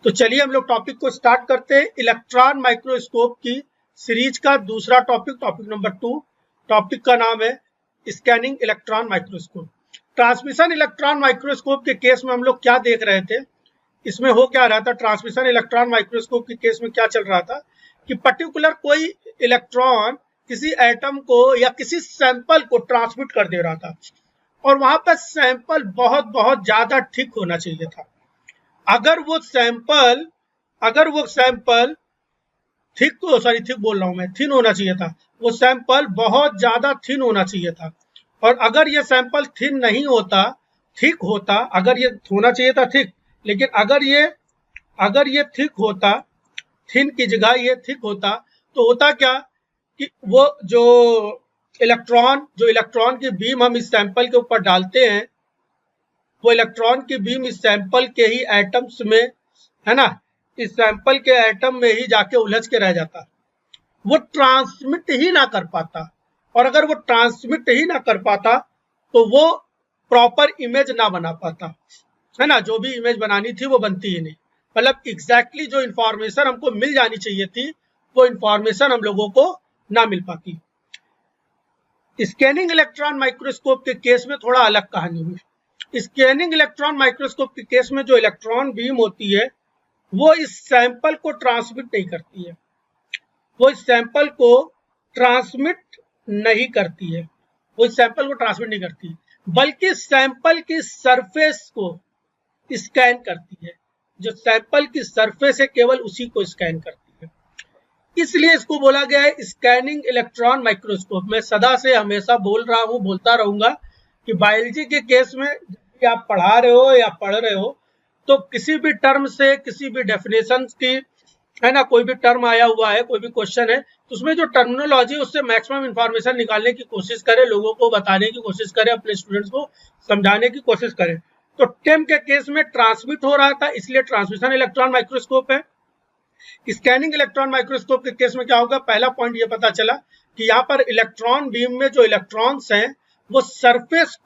तो चलिए हम लोग टॉपिक को स्टार्ट करते हैं। इलेक्ट्रॉन माइक्रोस्कोप की सीरीज का दूसरा टॉपिक, टॉपिक नंबर 2। टॉपिक का नाम है scanning electron microscope. Transmission electron microscope के केस में हम लोग क्या देख रहे थे, इसमें हो क्या रहा था, ट्रांसमिशन इलेक्ट्रॉन माइक्रोस्कोप के केस में क्या चल रहा था कि पर्टिकुलर कोई इलेक्ट्रॉन किसी एटम को या किसी सैंपल को ट्रांसमिट कर दे रहा था और वहां पर सैंपल बहुत बहुत ज्यादा थिक होना चाहिए था। अगर वो सैंपल थिक बोल रहा हूं मैं, थिन होना चाहिए था। वो सैंपल बहुत ज्यादा थिन होना चाहिए था। और अगर ये सैंपल थिन नहीं होता, थिक होता, अगर ये होना चाहिए था थिक, लेकिन अगर ये थिक होता, थिन की जगह ये थिक होता, तो होता क्या कि वो जो इलेक्ट्रॉन की बीम हम इस सैंपल के ऊपर डालते हैं, वो इलेक्ट्रॉन की बीम इस सैंपल के ही एटम्स में, है ना, इस सैंपल के एटम में ही जाके उलझ के रह जाता, वो ट्रांसमिट ही ना कर पाता। और अगर वो ट्रांसमिट ही ना कर पाता तो वो प्रॉपर इमेज ना बना पाता, है ना। जो भी इमेज बनानी थी वो बनती ही नहीं। मतलब एग्जैक्टली जो इंफॉर्मेशन हमको मिल जानी चाहिए थी, वो इंफॉर्मेशन हम लोगों को ना मिल पाती। स्कैनिंग इलेक्ट्रॉन माइक्रोस्कोप के केस में थोड़ा अलग कहानी हुई। स्कैनिंग इलेक्ट्रॉन माइक्रोस्कोप के केस में जो इलेक्ट्रॉन बीम होती है, वो इस सैंपल को ट्रांसमिट नहीं करती है, वो इस सैंपल को ट्रांसमिट नहीं करती है, बल्कि सैंपल की सरफेस को स्कैन करती है। जो सैंपल की सरफेस है केवल उसी को स्कैन करती है। इसलिए इसको बोला गया है स्कैनिंग इलेक्ट्रॉन माइक्रोस्कोप। मैं सदा से हमेशा बोल रहा हूँ, बोलता रहूंगा कि बायोलॉजी के केस में जब आप पढ़ा रहे हो या पढ़ रहे हो, तो किसी भी टर्म से, किसी भी डेफिनेशन की, है ना, कोई भी टर्म आया हुआ है, कोई भी क्वेश्चन है, तो उसमें जो टर्मिनोलॉजी, उससे मैक्सिमम इंफॉर्मेशन निकालने की कोशिश करें, लोगों को बताने की कोशिश करें, अपने स्टूडेंट्स को समझाने की कोशिश करें। तो टेम के केस में ट्रांसमिट हो रहा था, इसलिए ट्रांसमिशन इलेक्ट्रॉन माइक्रोस्कोप है। स्कैनिंग इलेक्ट्रॉन माइक्रोस्कोप के केस में क्या होगा, पहला पॉइंट ये पता चला कि यहाँ पर इलेक्ट्रॉन बीम में जो इलेक्ट्रॉन्स हैं, वो सरफेस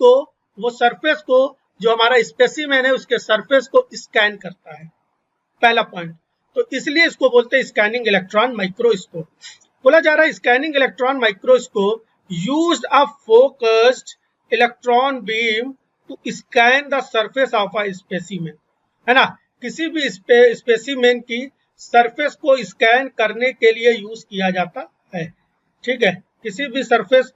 को जो हमारा स्पेसिमेन है उसके सरफेस को स्कैन करता है, पहला पॉइंट। तो इसलिए इसको बोलते हैं स्कैनिंग इलेक्ट्रॉन माइक्रोस्कोप। बोला जा रहा है scanning electron microscope used a focused electron beam to scan the surface of a specimen, है ना। किसी भी स्पेसिमेन की सरफेस को स्कैन करने के लिए यूज किया जाता है, ठीक है। किसी भी सरफेस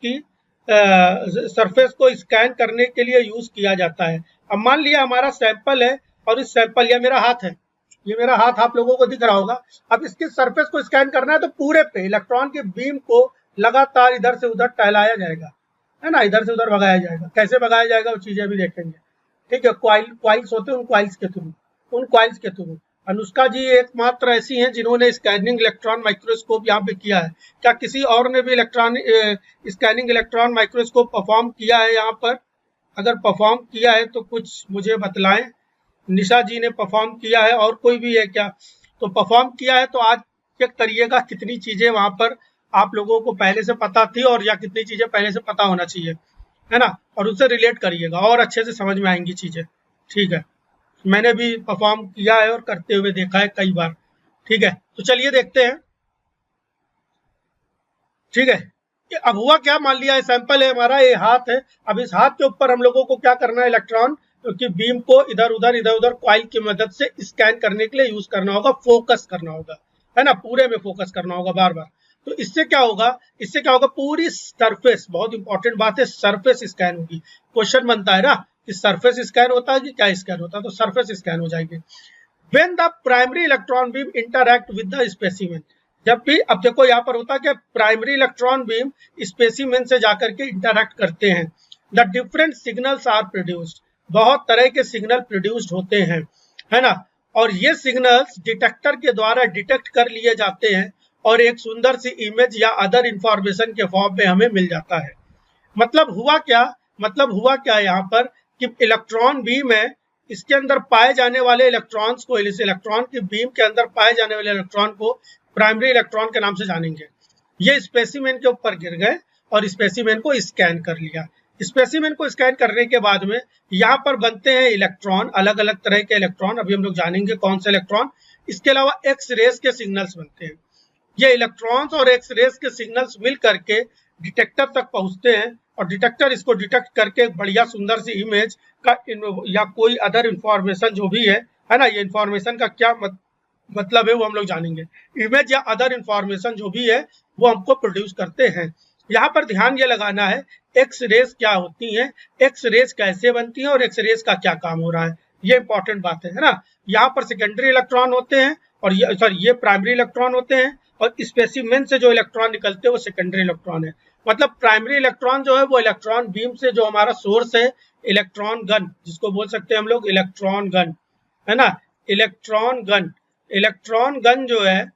को स्कैन करने के लिए यूज किया जाता है। अब मान लिया हमारा सैंपल है और इस सैंपल, या मेरा हाथ है, ये मेरा हाथ आप लोगों को दिख रहा होगा। अब इसकी सरफेस को स्कैन करना है तो पूरे पे इलेक्ट्रॉन की बीम को लगातार इधर से उधर टहलाया जाएगा, है ना, इधर से उधर भगाया जाएगा। कैसे भगाया जाएगा वो चीजें भी देखेंगे, ठीक है। क्वाइल्स होते हैं, उन क्वाइल्स के थ्रू अनुष्का जी एकमात्र ऐसी हैं जिन्होंने स्कैनिंग इलेक्ट्रॉन माइक्रोस्कोप यहाँ पे किया है। क्या किसी और ने भी स्कैनिंग इलेक्ट्रॉन माइक्रोस्कोप परफॉर्म किया है यहाँ पर? अगर परफॉर्म किया है तो कुछ मुझे बतलाएं। निशा जी ने परफॉर्म किया है, और कोई भी है क्या? तो परफॉर्म किया है तो आज चेक करिएगा कितनी चीजें वहां पर आप लोगों को पहले से पता थी, और या कितनी चीजें पहले से पता होना चाहिए, है ना, और उससे रिलेट करिएगा और अच्छे से समझ में आएंगी चीजें, ठीक है। मैंने भी परफॉर्म किया है और करते हुए देखा है कई बार, ठीक है। तो चलिए देखते हैं, ठीक है। अब हुआ क्या, मान लिया सैंपल है हमारा, ये हाथ है। अब इस हाथ के ऊपर हम लोगों को क्या करना है, इलेक्ट्रॉन की बीम को इधर उधर कॉइल की मदद से स्कैन करने के लिए यूज करना होगा, फोकस करना होगा, है ना, पूरे में फोकस करना होगा बार बार। तो इससे क्या होगा, पूरी सरफेस, बहुत इंपॉर्टेंट बात है, सरफेस स्कैन होगी। क्वेश्चन बनता है ना कि सरफेस स्कैन होता है कि क्या स्कैन होता है, तो सरफेस स्कैन हो जाएगी। When the primary electron beam interact with the specimen, जब भी, अब देखो यहाँ पर होता है कि प्राइमरी इलेक्ट्रॉन बीम स्पेसिमेन से जाकर के इंटरैक्ट करते हैं, the different signals are produced, बहुत तरह के सिग्नल प्रोड्यूस्ड होते हैं, है ना। और ये सिग्नल्स डिटेक्टर के द्वारा डिटेक्ट कर लिए जाते हैं और एक सुंदर सी इमेज या अदर इंफॉर्मेशन के फॉर्म में हमें मिल जाता है। मतलब हुआ क्या यहाँ पर कि इलेक्ट्रॉन बीम है, इसके अंदर पाए जाने वाले इलेक्ट्रॉन्स को, इस इलेक्ट्रॉन की बीम के अंदर पाए जाने वाले इलेक्ट्रॉन को प्राइमरी इलेक्ट्रॉन के नाम से जानेंगे। ये स्पेसिमेन के ऊपर गिर गए और स्पेसिमेन को स्कैन कर लिया। स्पेसिमेन को स्कैन करने के बाद में यहाँ पर बनते हैं इलेक्ट्रॉन, अलग अलग तरह के इलेक्ट्रॉन, अभी हम लोग जानेंगे कौन से इलेक्ट्रॉन। इसके अलावा एक्स रेस के सिग्नल्स बनते हैं। ये इलेक्ट्रॉन्स और एक्स रेस के सिग्नल्स मिल करके डिटेक्टर तक पहुंचते हैं और डिटेक्टर इसको डिटेक्ट करके एक बढ़िया सुंदर सी इमेज का या कोई अदर इंफॉर्मेशन जो भी है ना, ये इंफॉर्मेशन का क्या मतलब है वो हम लोग जानेंगे। इमेज या अदर इंफॉर्मेशन जो भी है वो हमको प्रोड्यूस करते हैं। यहाँ पर ध्यान ये लगाना है एक्स रेस क्या होती हैं, एक्स रेस कैसे बनती हैं और एक्स रेस का क्या काम हो रहा है, ये इंपॉर्टेंट बात है ना। यहाँ पर सेकेंडरी इलेक्ट्रॉन होते हैं और ये प्राइमरी इलेक्ट्रॉन होते हैं और स्पेसिमेन से जो इलेक्ट्रॉन निकलते हैं वो सेकेंडरी इलेक्ट्रॉन है। मतलब प्राइमरी इलेक्ट्रॉन जो है वो इलेक्ट्रॉन बीम से, जो हमारा सोर्स है इलेक्ट्रॉन गन, जिसको बोल सकते हैं हम लोग इलेक्ट्रॉन गन, है ना, इलेक्ट्रॉन गन। इलेक्ट्रॉन गन जो है,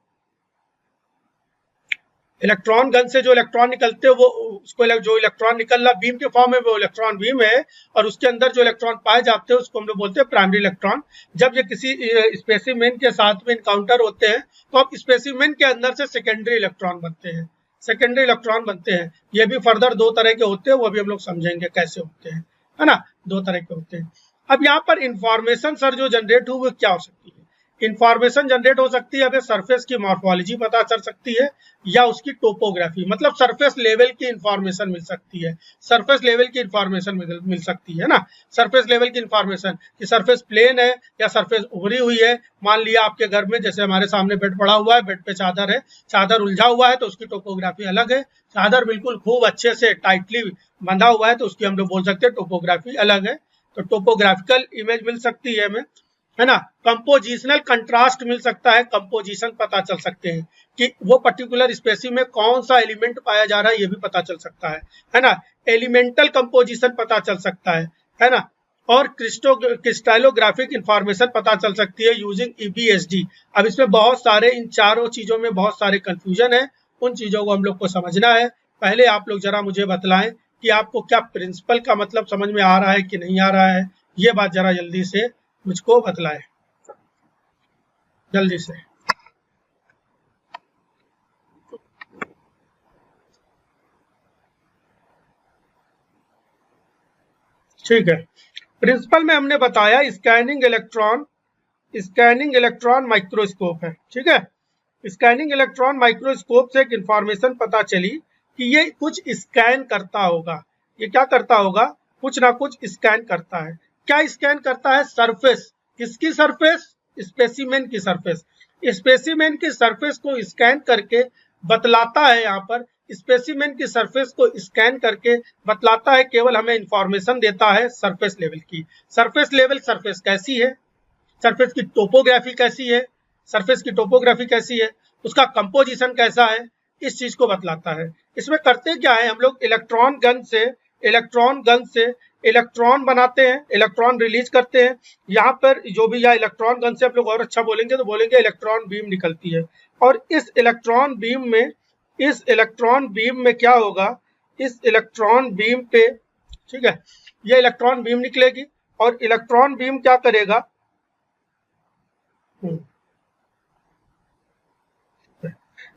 इलेक्ट्रॉन गन से जो इलेक्ट्रॉन निकलते हैं वो उसको जो इलेक्ट्रॉन निकल रहा बीम के फॉर्म में वो इलेक्ट्रॉन बीम है और उसके अंदर जो इलेक्ट्रॉन पाए जाते हैं उसको हम लोग बोलते हैं प्राइमरी इलेक्ट्रॉन। जब ये किसी स्पेसिमेन के साथ में इनकाउंटर होते हैं तो अब स्पेसिमेन के अंदर से सेकेंडरी इलेक्ट्रॉन बनते हैं, सेकेंडरी इलेक्ट्रॉन बनते हैं। ये भी फर्दर दो तरह के होते हैं, वो भी हम लोग समझेंगे कैसे होते हैं, है ना, दो तरह के होते हैं। अब यहाँ पर इंफॉर्मेशन सर जो जनरेट हुई वो क्या हो सकती है? इंफॉर्मेशन जनरेट हो सकती है, हमें सरफेस की मॉर्फोलॉजी पता चल सकती है या उसकी टोपोग्राफी, मतलब सरफेस लेवल की इंफॉर्मेशन मिल सकती है, सरफेस लेवल की इंफॉर्मेशन मिल सकती है ना, सरफेस लेवल की इंफॉर्मेशन कि सरफेस प्लेन है या सरफेस उभरी हुई है। मान लिया आपके घर में जैसे हमारे सामने बेड पड़ा हुआ है, बेड पे चादर है, चादर उलझा हुआ है तो उसकी टोपोग्राफी अलग है, चादर बिल्कुल खूब अच्छे से टाइटली बंधा हुआ है तो उसकी हम लोग बोल सकते हैं टोपोग्राफी अलग है। तो टोपोग्राफिकल इमेज मिल सकती है हमें, है ना। कंपोजिशनल कंट्रास्ट मिल सकता है, कंपोजिशन पता चल सकते हैं कि वो पर्टिकुलर स्पेसी में कौन सा एलिमेंट पाया जा रहा है, ये भी पता चल सकता है ना। एलिमेंटल कंपोजिशन पता चल सकता है ना। और क्रिस्टलोग्राफिक इंफॉर्मेशन पता चल सकती है यूजिंग EBSD। अब इसमें बहुत सारे, इन चारों चीजों में बहुत सारे कंफ्यूजन है, उन चीजों को हम लोग को समझना है। पहले आप लोग जरा मुझे बतलाएं कि आपको क्या प्रिंसिपल का मतलब समझ में आ रहा है कि नहीं आ रहा है, ये बात जरा जल्दी से मुझको बतलाएं, जल्दी से। ठीक है, प्रिंसिपल में हमने बताया स्कैनिंग इलेक्ट्रॉन माइक्रोस्कोप है, ठीक है। स्कैनिंग इलेक्ट्रॉन माइक्रोस्कोप से एक इंफॉर्मेशन पता चली कि ये कुछ स्कैन करता होगा। ये क्या करता होगा? कुछ ना कुछ स्कैन करता है। क्या स्कैन करता है? सरफेस। किसकी सरफेस? स्पेसिमेन की सरफेस। स्पेसिमेन की सरफेस को स्कैन करके बतलाता है, यहाँ पर स्पेसिमेन की सरफेस को स्कैन करके बतलाता है, केवल हमें इंफॉर्मेशन देता है सरफेस लेवल की। सरफेस लेवल, सरफेस कैसी है, सरफेस की टोपोग्राफी कैसी है, सरफेस की टोपोग्राफी कैसी है, उसका कंपोजिशन कैसा है, इस चीज को बतलाता है। इसमें करते क्या है हम लोग, इलेक्ट्रॉन गन से इलेक्ट्रॉन बनाते हैं, इलेक्ट्रॉन रिलीज करते हैं। यहाँ पर जो भी, या इलेक्ट्रॉन गन से आप लोग और अच्छा बोलेंगे तो बोलेंगे इलेक्ट्रॉन बीम निकलती है। और इस इलेक्ट्रॉन बीम में क्या होगा, इस इलेक्ट्रॉन बीम पे, ठीक है, ये इलेक्ट्रॉन बीम निकलेगी और इलेक्ट्रॉन बीम क्या करेगा,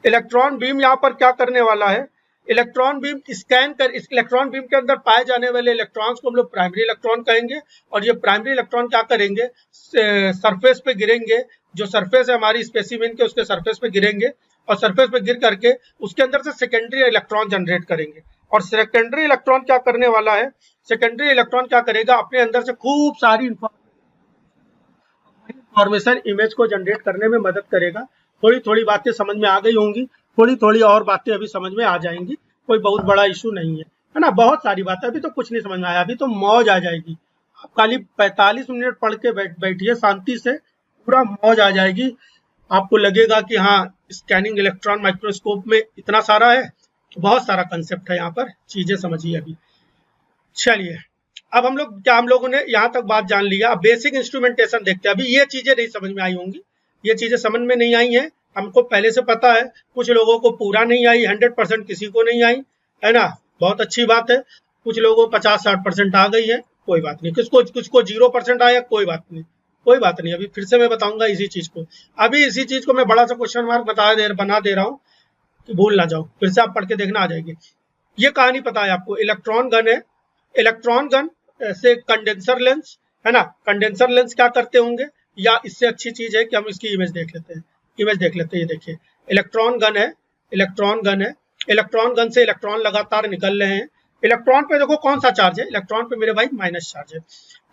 इलेक्ट्रॉन बीम यहाँ पर क्या करने वाला है, इलेक्ट्रॉन बीम स्कैन कर, इस इलेक्ट्रॉन बीम के अंदर पाए जाने वाले इलेक्ट्रॉन्स को हम लोग प्राइमरी इलेक्ट्रॉन कहेंगे। और ये प्राइमरी इलेक्ट्रॉन क्या करेंगे, सरफेस पे गिरेंगे, जो सरफेस है हमारी स्पेसिमेन के उसके सरफेस पे गिरेंगे और सरफेस पे गिर करके उसके अंदर से सेकेंडरी इलेक्ट्रॉन जनरेट करेंगे। और सेकेंडरी इलेक्ट्रॉन क्या करने वाला है, सेकेंडरी इलेक्ट्रॉन क्या करेगा, अपने अंदर से खूब सारी इंफॉर्मेशन इमेज को जनरेट करने में मदद करेगा। थोड़ी थोड़ी बातें समझ में आ गई होंगी, थोड़ी थोड़ी और बातें अभी समझ में आ जाएंगी, कोई बहुत बड़ा इशू नहीं है ना। बहुत सारी बातें, अभी तो कुछ नहीं समझ में आया, अभी तो मौज आ जाएगी। आप खाली 45 मिनट पढ़ के बैठिए शांति से, पूरा मौज आ जाएगी। आपको लगेगा कि हाँ, स्कैनिंग इलेक्ट्रॉन माइक्रोस्कोप में इतना सारा है, बहुत सारा कंसेप्ट है यहाँ पर, चीजें समझिए अभी। चलिए, अब हम लोगों ने यहाँ तक बात जान लिया। अब बेसिक इंस्ट्रूमेंटेशन देखते हैं। अभी ये चीजें नहीं समझ में आई होंगी, ये चीजें समझ में नहीं आई हैं, हमको पहले से पता है। कुछ लोगों को पूरा नहीं आई, 100% किसी को नहीं आई, है ना, बहुत अच्छी बात है। कुछ लोगों को 50-60% आ गई है, कोई बात नहीं। कुछ को 0% आया, कोई बात नहीं, कोई बात नहीं। अभी फिर से मैं बताऊंगा इसी चीज को, अभी इसी चीज को मैं बड़ा सा क्वेश्चन मार्क बना दे रहा हूँ कि भूल ना जाओ, फिर से आप पढ़ के देखना आ जाएगी। ये कहानी पता है आपको, इलेक्ट्रॉन गन है, इलेक्ट्रॉन गन से कंडेंसर लेंस, है ना, कंडेंसर लेंस क्या करते होंगे, या इससे अच्छी चीज है कि हम इसकी इमेज देख लेते हैं, इमेज देख लेते हैं। ये देखिए इलेक्ट्रॉन गन है, इलेक्ट्रॉन गन है, इलेक्ट्रॉन गन से इलेक्ट्रॉन लगातार निकल रहे हैं। इलेक्ट्रॉन पे देखो कौन सा चार्ज है, इलेक्ट्रॉन पे मेरे भाई माइनस चार्ज है।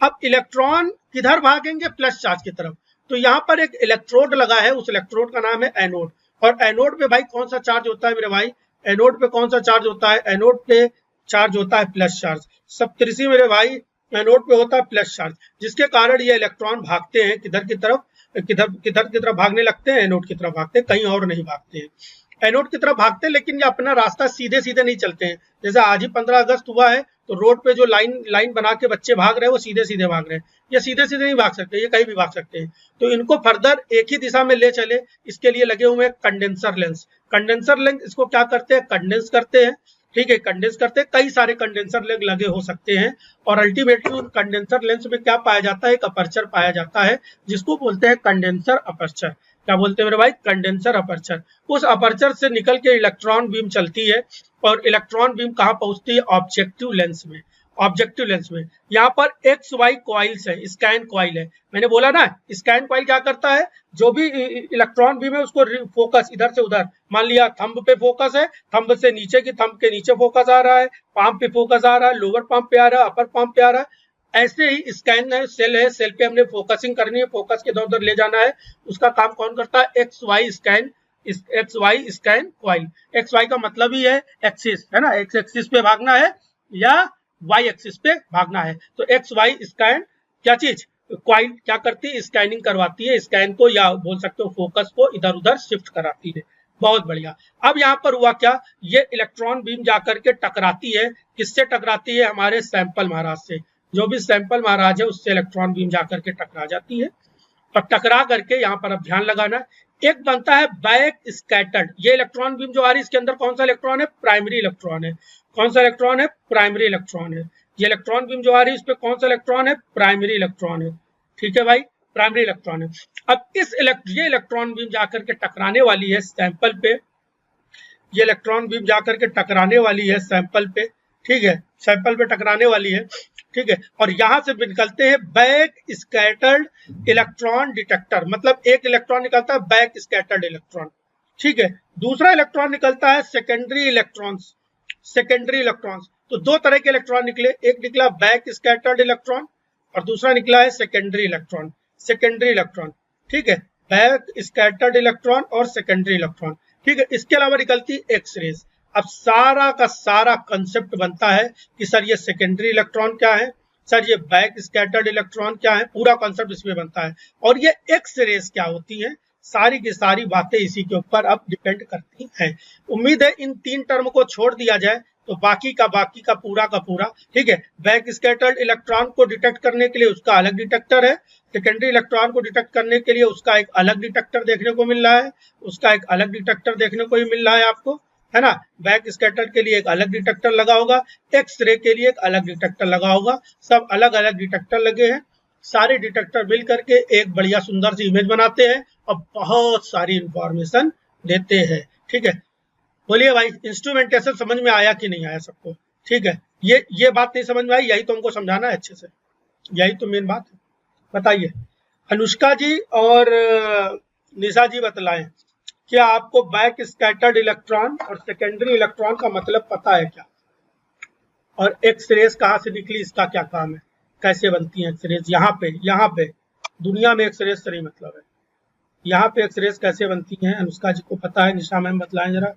अब इलेक्ट्रॉन किधर भागेंगे, प्लस चार्ज की तरफ। तो यहाँ पर एक इलेक्ट्रोड लगा है, उस इलेक्ट्रोड का नाम है एनोड। और एनोड पे भाई कौन सा चार्ज होता है मेरे भाई, एनोड पे कौन सा चार्ज होता है, एनोड पे चार्ज होता है प्लस चार्ज। सप्तऋषि मेरे भाई एनोड पे होता है प्लस चार्ज, जिसके कारण ये इलेक्ट्रॉन भागते हैं किधर की तरफ, किधर की तरफ भागने लगते हैं, एनोड की तरफ भागते हैं, कहीं और नहीं भागते हैं। एनोड की तरफ भागते हैं, लेकिन ये अपना रास्ता सीधे सीधे नहीं चलते हैं। जैसे आज ही 15 अगस्त हुआ है, तो रोड पे जो लाइन बना के बच्चे भाग रहे हैं, वो सीधे सीधे भाग रहे हैं। ये सीधे सीधे नहीं भाग सकते, ये कहीं भी भाग सकते हैं। तो इनको फर्दर एक ही दिशा में ले चले, इसके लिए लगे हुए हैं कंडेंसर लेंस। कंडेंसर लेंस इसको क्या करते हैं, कंडेंस करते हैं, ठीक है, कंडेंस करते हैं। कई सारे कंडेंसर लेंस लगे हो सकते हैं, और अल्टीमेटली उन कंडेंसर लेंस में क्या पाया जाता है, एक अपर्चर पाया जाता है, जिसको बोलते हैं कंडेंसर अपर्चर। क्या बोलते हैं मेरे भाई, कंडेंसर अपर्चर। उस अपर्चर से निकल के इलेक्ट्रॉन बीम चलती है, और इलेक्ट्रॉन बीम कहाँ पहुंचती है, ऑब्जेक्टिव लेंस में। ऑब्जेक्टिव लेंस में यहाँ पर एक्स वाई कॉइल्स है, स्कैन कॉइल है। मैंने बोला ना, स्कैन कॉइल क्या करता है, जो भी इलेक्ट्रॉन बीम है उसको फोकस इधर से उधर, मान लिया थंब पे फोकस है, थंब से नीचे की थंब के नीचे फोकस आ रहा है, पाम पे फोकस आ रहा है, लोअर पाम पे आ रहा है, अपर पाम पे आ रहा है। ऐसे ही स्कैन है, सेल पे हमने फोकसिंग करनी है, फोकस के इधर उधर ले जाना है। उसका काम कौन करता है, X Y scan, X Y scan coil. X Y का मतलब ही है एक्सिस, है ना, एक्स एक्सिस पे भागना है या वाई एक्सिस पे भागना है। तो एक्स वाई स्कैन क्या चीज, कॉइल क्या करती है, स्कैनिंग करवाती है, स्कैन को या बोल सकते हो फोकस को इधर उधर शिफ्ट कराती है। बहुत बढ़िया। अब यहाँ पर हुआ क्या, ये इलेक्ट्रॉन बीम जाकर के टकराती है, किससे टकराती है, हमारे सैंपल महाराज से। जो भी सैंपल महाराज है उससे इलेक्ट्रॉन बीम जाकर के टकरा जाती है। और टकरा करके यहाँ पर अब ध्यान लगाना, एक बनता है बैक स्कैटर्ड। ये इलेक्ट्रॉन बीम जो आ रही है, इसके अंदर कौन सा इलेक्ट्रॉन है, प्राइमरी इलेक्ट्रॉन है। कौन सा इलेक्ट्रॉन है, प्राइमरी इलेक्ट्रॉन है। ये इलेक्ट्रॉन बीम जो आ रही है, इस पे कौन सा इलेक्ट्रॉन है, प्राइमरी इलेक्ट्रॉन है। ठीक है भाई, प्राइमरी इलेक्ट्रॉन है। अब ये इलेक्ट्रॉन बीम जाकर के टकराने वाली है सैंपल पे, ये इलेक्ट्रॉन बीम जाकर के टकराने वाली है सैंपल पे, ठीक है, सैंपल पे टकराने वाली है, ठीक है। और यहां से निकलते हैं बैक स्कैटर्ड इलेक्ट्रॉन डिटेक्टर, मतलब एक इलेक्ट्रॉन निकलता है बैक स्कैटर्ड इलेक्ट्रॉन, ठीक है। दूसरा इलेक्ट्रॉन निकलता है सेकेंडरी इलेक्ट्रॉन्स, सेकेंडरी इलेक्ट्रॉन्स। तो दो तरह के इलेक्ट्रॉन निकले, एक निकला बैक स्कैटर्ड इलेक्ट्रॉन और दूसरा निकला है सेकेंडरी इलेक्ट्रॉन, सेकेंडरी इलेक्ट्रॉन, ठीक है, बैक स्कैटर्ड इलेक्ट्रॉन और सेकेंडरी इलेक्ट्रॉन, ठीक है। इसके अलावा निकलती है एक्स रेज। अब सारा का सारा कंसेप्ट बनता है कि सर ये सेकेंडरी इलेक्ट्रॉन क्या है, सर ये बैक स्कैटर्ड इलेक्ट्रॉन क्या है, पूरा कंसेप्ट इसमें बनता है। और ये एक्स रेज क्या होती है, सारी की सारी बातें इसी के ऊपर अब डिपेंड करती हैं। उम्मीद है इन तीन टर्म को छोड़ दिया जाए तो बाकी का पूरा का पूरा, ठीक है। बैक स्कैटर्ड इलेक्ट्रॉन को डिटेक्ट करने के लिए उसका अलग डिटेक्टर है, सेकेंडरी इलेक्ट्रॉन को डिटेक्ट करने के लिए उसका एक अलग डिटेक्टर देखने को मिल रहा है, उसका एक अलग डिटेक्टर देखने को ही मिल रहा है आपको, है ना। बैक स्कैटर के लिए एक अलग डिटेक्टर लगा होगा, एक्स रे के लिए एक अलग डिटेक्टर लगा होगा, सब अलग अलग डिटेक्टर लगे हैं। सारे डिटेक्टर मिल करके एक बढ़िया सुंदर सी इमेज बनाते हैं और बहुत सारी इंफॉर्मेशन देते हैं, ठीक है। बोलिए भाई, इंस्ट्रूमेंटेशन समझ में आया कि नहीं आया सबको, ठीक है। ये बात नहीं समझ में आई, यही तो हमको समझाना है अच्छे से, यही तो मेन बात है। बताइए अनुष्का जी और निशा जी बतलाएं, क्या आपको बैक स्कैटर्ड इलेक्ट्रॉन और सेकेंडरी इलेक्ट्रॉन का मतलब पता है क्या, और एक्स रेज कहाँ से निकली, इसका क्या काम है, कैसे बनती है एक्स रेज। यहाँ पे दुनिया में एक्स रेज से नहीं मतलब है, यहाँ पे एक्स रेज कैसे बनती हैं, अनुष्का जी को पता है, निशा मैम बतलाएं जरा।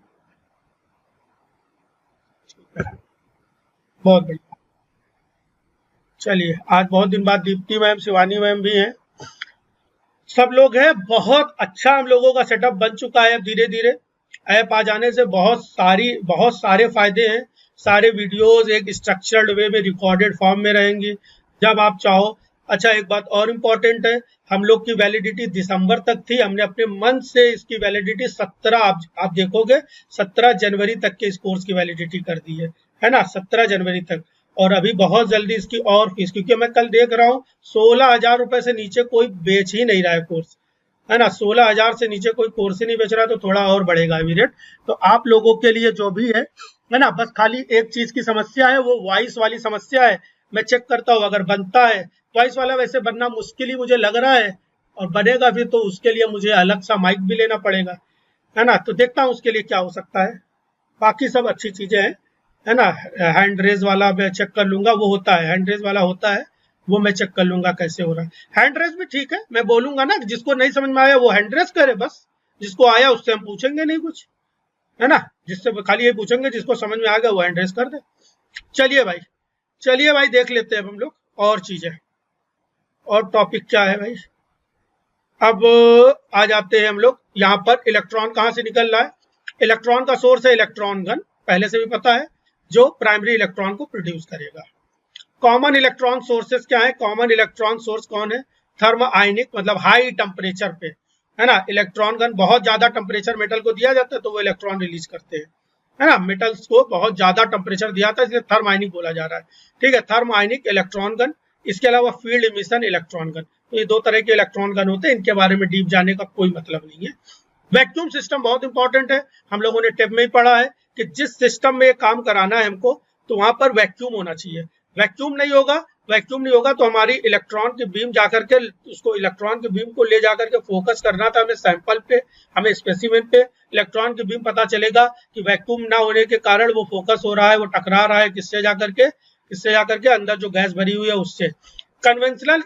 बहुत बढ़िया, चलिए आज बहुत दिन बाद दीप्ति मैम, शिवानी मैम भी हैं, सब लोग हैं। बहुत अच्छा हम लोगों का सेटअप बन चुका है। अब धीरे धीरे ऐप आ जाने से बहुत सारे फायदे हैं। सारे वीडियोस एक स्ट्रक्चर्ड वे में रिकॉर्डेड फॉर्म में रहेंगी जब आप चाहो। अच्छा, एक बात और इम्पोर्टेंट है, हम लोग की वैलिडिटी दिसंबर तक थी, हमने अपने मन से इसकी वैलिडिटी 17 आप देखोगे 17 जनवरी तक के इस कोर्स की वैलिडिटी कर दी है ना, 17 जनवरी तक। और अभी बहुत जल्दी इसकी और फीस, क्योंकि मैं कल देख रहा हूँ 16,000 रुपए से नीचे कोई बेच ही नहीं रहा है कोर्स, है ना। 16,000 से नीचे कोई कोर्स ही नहीं बेच रहा, तो थोड़ा और बढ़ेगा अभी रेट। तो आप लोगों के लिए जो भी है ना, बस खाली एक चीज की समस्या है, वो वॉइस वाली समस्या है। मैं चेक करता हूँ, अगर बनता है वॉइस वाला, वैसे बनना मुश्किल ही मुझे लग रहा है, और बनेगा फिर तो उसके लिए मुझे अलग सा माइक भी लेना पड़ेगा, है ना। तो देखता हूँ उसके लिए क्या हो सकता है। बाकी सब अच्छी चीजें हैं, है ना। हैंड रेज वाला मैं चेक कर लूंगा, वो होता है, हैंड रेज वाला होता है, वो मैं चेक कर लूंगा कैसे हो रहा है। हैंड रेज भी ठीक है, मैं बोलूंगा ना, जिसको नहीं समझ में आया वो हैंड रेज करे, बस जिसको आया उससे हम पूछेंगे नहीं कुछ, है ना। जिससे खाली ये पूछेंगे, जिसको समझ में आ गया वो हैंड रेज कर दे। चलिए भाई, चलिए भाई, देख लेते हैं हम लोग और चीजें, और टॉपिक क्या है भाई। अब आ जाते हैं हम लोग यहाँ पर, इलेक्ट्रॉन कहाँ से निकल रहा है। इलेक्ट्रॉन का सोर्स है इलेक्ट्रॉन गन, पहले से भी पता है, जो प्राइमरी इलेक्ट्रॉन को प्रोड्यूस करेगा। कॉमन इलेक्ट्रॉन सोर्सेस क्या है, कॉमन इलेक्ट्रॉन सोर्स कौन है, थर्म आयनिक, मतलब हाई टेम्परेचर पे, है ना। इलेक्ट्रॉन गन बहुत ज्यादा टेम्परेचर मेटल को दिया जाता है तो वो इलेक्ट्रॉन रिलीज करते हैं, है ना। मेटल्स को बहुत ज्यादा टेम्परेचर दिया था, इसलिए थर्म आयनिक बोला जा रहा है, ठीक है। थर्म आयनिक इलेक्ट्रॉन गन, इसके अलावा फील्ड इमिशन इलेक्ट्रॉन गन। तो ये दो तरह के इलेक्ट्रॉन गन होते हैं, इनके बारे में डीप जाने का कोई मतलब नहीं है। वैक्यूम सिस्टम बहुत इंपॉर्टेंट है, हम लोगों ने टेप में ही पढ़ा है कि जिस सिस्टम में काम कराना है हमको, तो वहां पर वैक्यूम होना चाहिए। वैक्यूम नहीं होगा, वैक्यूम नहीं होगा तो हमारी इलेक्ट्रॉन की बीम जाकर के, उसको इलेक्ट्रॉन की बीम को ले जाकर के फोकस करना था हमें सैंपल पे, हमें स्पेसिमेन पे। इलेक्ट्रॉन की बीम पता चलेगा कि वैक्यूम ना होने के कारण वो फोकस हो रहा है, वो टकरा रहा है किससे जाकर के अंदर जो गैस भरी हुई है उससे। Conventional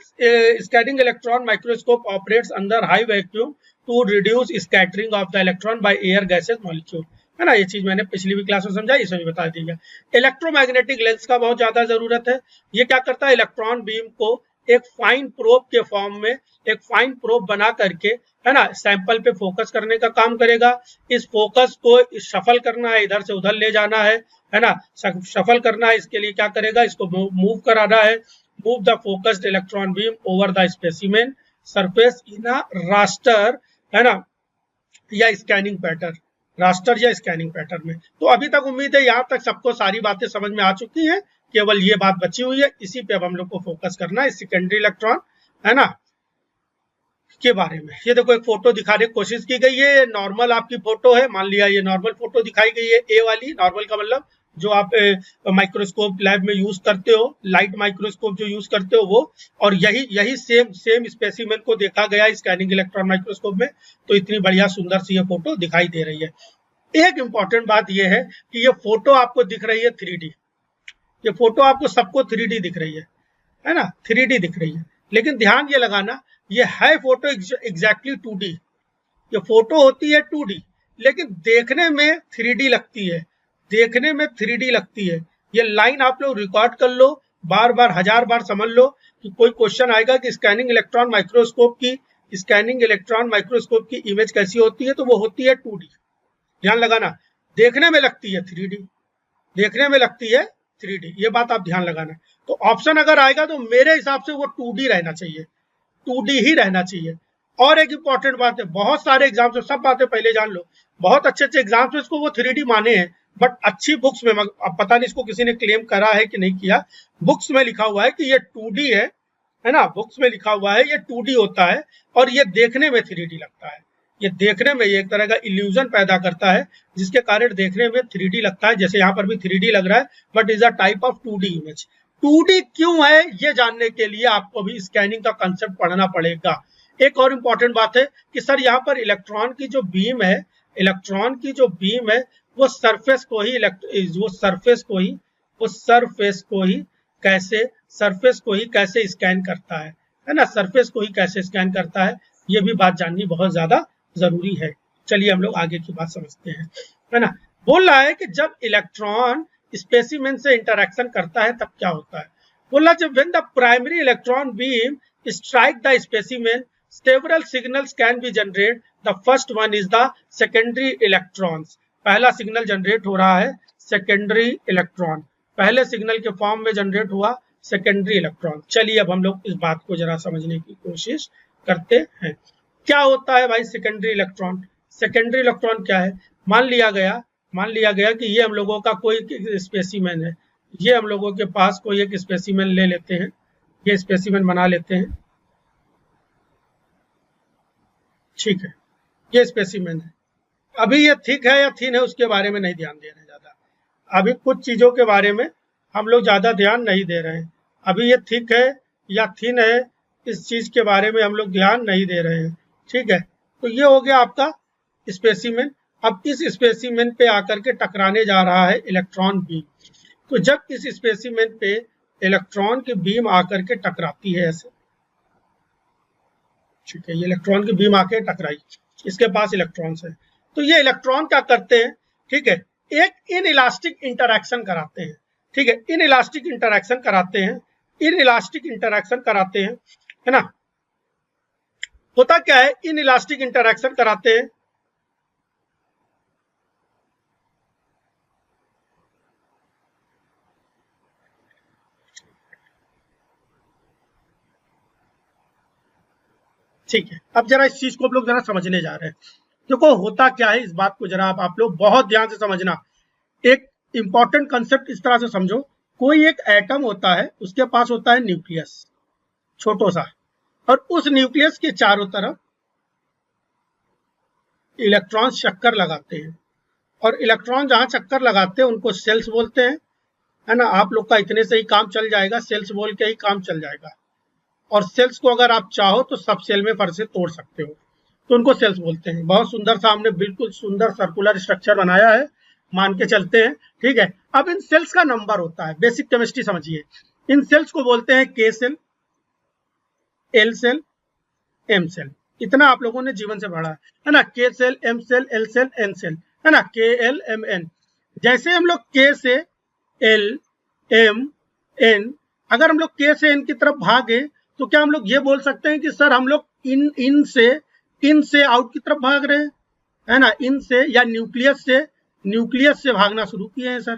scattering electron microscope operates under high vacuum to reduce scattering of the electron by air gases molecule, है ना। ये चीज मैंने पिछली भी क्लास में समझा, इसमें भी बता दी है। इलेक्ट्रोमैग्नेटिक लेंस का बहुत ज्यादा जरूरत है। ये क्या करता है, इलेक्ट्रॉन बीम को एक फाइन प्रोब के फॉर्म में, एक फाइन प्रोब बना करके, है ना, सैंपल पे फोकस करने का काम करेगा। इस फोकस को शफल करना है, इधर से उधर ले जाना है ना, शफल करना है। इसके लिए क्या करेगा, इसको मूव कराना है। Move the focused electron beam over the specimen surface in a raster, है ना, या स्कैनिंग पैटर्न, रास्टर या स्कैनिंग पैटर्न में। तो अभी तक उम्मीद है यहाँ तक सबको सारी बातें समझ में आ चुकी हैं, केवल ये बात बची हुई है, इसी पे अब हम लोग को फोकस करना है, सेकेंडरी इलेक्ट्रॉन, है ना, के बारे में। ये देखो एक फोटो दिखाने की कोशिश की गई है, नॉर्मल आपकी फोटो है, मान लिया ये नॉर्मल फोटो दिखाई गई है, ए वाली। नॉर्मल का मतलब जो आप माइक्रोस्कोप लैब में यूज करते हो, लाइट माइक्रोस्कोप जो यूज करते हो वो, और यही सेम स्पेसिमेन को देखा गया स्कैनिंग इलेक्ट्रॉन माइक्रोस्कोप में। तो इतनी बढ़िया सुंदर सी ये फोटो दिखाई दे रही है। एक इंपॉर्टेंट बात ये है कि ये फोटो आपको दिख रही है 3D, ये फोटो आपको सबको 3D दिख रही है ना, 3D दिख रही है। लेकिन ध्यान ये लगाना, ये है फोटो एग्जैक्टली 2D, ये फोटो होती है 2D, लेकिन देखने में 3D लगती है, देखने में 3D लगती है। ये लाइन आप लोग रिकॉर्ड कर लो, बार बार 1000 बार समझ लो कि कोई क्वेश्चन आएगा कि स्कैनिंग इलेक्ट्रॉन माइक्रोस्कोप की इमेज कैसी होती है, तो वो होती है 2D। ध्यान लगाना, देखने में लगती है 3D, देखने में लगती है 3D, ये बात आप ध्यान लगाना। तो ऑप्शन अगर आएगा तो मेरे हिसाब से वो 2D रहना चाहिए, 2D ही रहना चाहिए। और एक इंपॉर्टेंट बात है, बहुत सारे एग्जाम्स में, सब बातें पहले जान लो, बहुत अच्छे अच्छे एग्जाम्स में इसको वो 3D माने हैं, बट अच्छी बुक्स में, अब पता नहीं इसको किसी ने क्लेम करा है कि नहीं किया, बुक्स में लिखा हुआ है कि ये 2D है ना, बुक्स में लिखा हुआ है ये 2D होता है, और ये देखने में 3D लगता है। ये देखने में ये एक तरह का इल्यूजन पैदा करता है, जिसके कारण देखने में 3D लगता है। जैसे यहाँ पर भी 3D लग रहा है, but is a type of 2D image. 2D क्यों है, ये जानने के लिए आपको भी स्कैनिंग का कंसेप्ट पढ़ना पड़ेगा। एक और इम्पॉर्टेंट बात है कि सर यहाँ पर इलेक्ट्रॉन की जो बीम है, इलेक्ट्रॉन की जो बीम है, वो सरफेस को ही कैसे स्कैन करता है ना, सरफेस को ही कैसे स्कैन करता है, ये भी बात जाननी बहुत ज्यादा जरूरी है। चलिए हम लोग आगे की बात समझते हैं, है ना। बोल रहा है कि जब इलेक्ट्रॉन स्पेसिमेन से इंटरेक्शन करता है तब क्या होता है। बोला जब when the primary electron beam strike the specimen several signals can be generated. The first one is the secondary electrons. पहला सिग्नल जनरेट हो रहा है सेकेंडरी इलेक्ट्रॉन, पहले सिग्नल के फॉर्म में जनरेट हुआ सेकेंडरी इलेक्ट्रॉन। चलिए अब हम लोग इस बात को जरा समझने की कोशिश करते हैं। क्या होता है भाई सेकेंडरी इलेक्ट्रॉन? सेकेंडरी इलेक्ट्रॉन क्या है? मान लिया गया कि ये हम लोगों का कोई स्पेसिमेन है, ये हम लोगों के पास कोई एक स्पेसिमेन ले लेते हैं, ये स्पेसिमेन बना लेते हैं, ठीक है, ये स्पेसिमेन है। अभी ये थिक है या थिन है उसके बारे में नहीं ध्यान दे रहे हैं ज्यादा, अभी कुछ चीजों के बारे में हम लोग ज्यादा ध्यान नहीं दे रहे हैं। अभी ये थिक है या थिन है इस चीज के बारे में हम लोग ध्यान नहीं दे रहे हैं। ठीक है, तो ये हो गया आपका स्पेसिमेन। अब इस स्पेसिमेन पे आकर के टकराने जा रहा है इलेक्ट्रॉन बीम। तो जब इस स्पेसिमेन पे इलेक्ट्रॉन की बीम आकर के टकराती है ऐसे, ठीक है, ये इलेक्ट्रॉन की बीम आके टकराई, इसके पास इलेक्ट्रॉन्स है, तो ये इलेक्ट्रॉन क्या करते हैं, ठीक है, एक इनइलास्टिक इंटरैक्शन कराते हैं। ठीक है, इनइलास्टिक इंटरैक्शन कराते हैं, इनइलास्टिक इंटरैक्शन कराते हैं, है ना। होता क्या है, इनइलास्टिक इंटरैक्शन कराते हैं, ठीक है। अब जरा इस चीज को आप लोग जरा समझने जा रहे हैं। देखो होता क्या है, इस बात को जरा आप लोग बहुत ध्यान से समझना। एक इंपॉर्टेंट कंसेप्ट इस तरह से समझो, कोई एक एटम होता है, उसके पास होता है न्यूक्लियस छोटो सा, और उस न्यूक्लियस के चारों तरफ इलेक्ट्रॉन चक्कर लगाते हैं, और इलेक्ट्रॉन जहां चक्कर लगाते हैं उनको सेल्स बोलते हैं, है ना। आप लोग का इतने से ही काम चल जाएगा, सेल्स बोल के ही काम चल जाएगा। और सेल्स को अगर आप चाहो तो सब सेल में फर से तोड़ सकते हो, तो उनको सेल्स बोलते हैं। बहुत सुंदर सा हमने बिल्कुल सुंदर सर्कुलर स्ट्रक्चर बनाया है, मान के चलते हैं। ठीक है, अब इन सेल्स का नंबर होता है, बेसिक केमिस्ट्री समझिए। इन सेल्स को बोलते हैं K shell, L shell, M shell. इतना आप लोगों ने जीवन से पढ़ा है ना, K shell, M shell, L shell, N shell, है ना, के एल एम एन। जैसे हम लोग के से एल एम एन, अगर हम लोग के से एन की तरफ भागे तो क्या हम लोग ये बोल सकते हैं कि सर हम लोग इन से आउट की तरफ भाग रहे हैं, है ना, इन से, या न्यूक्लियस से भागना शुरू किए हैं सर?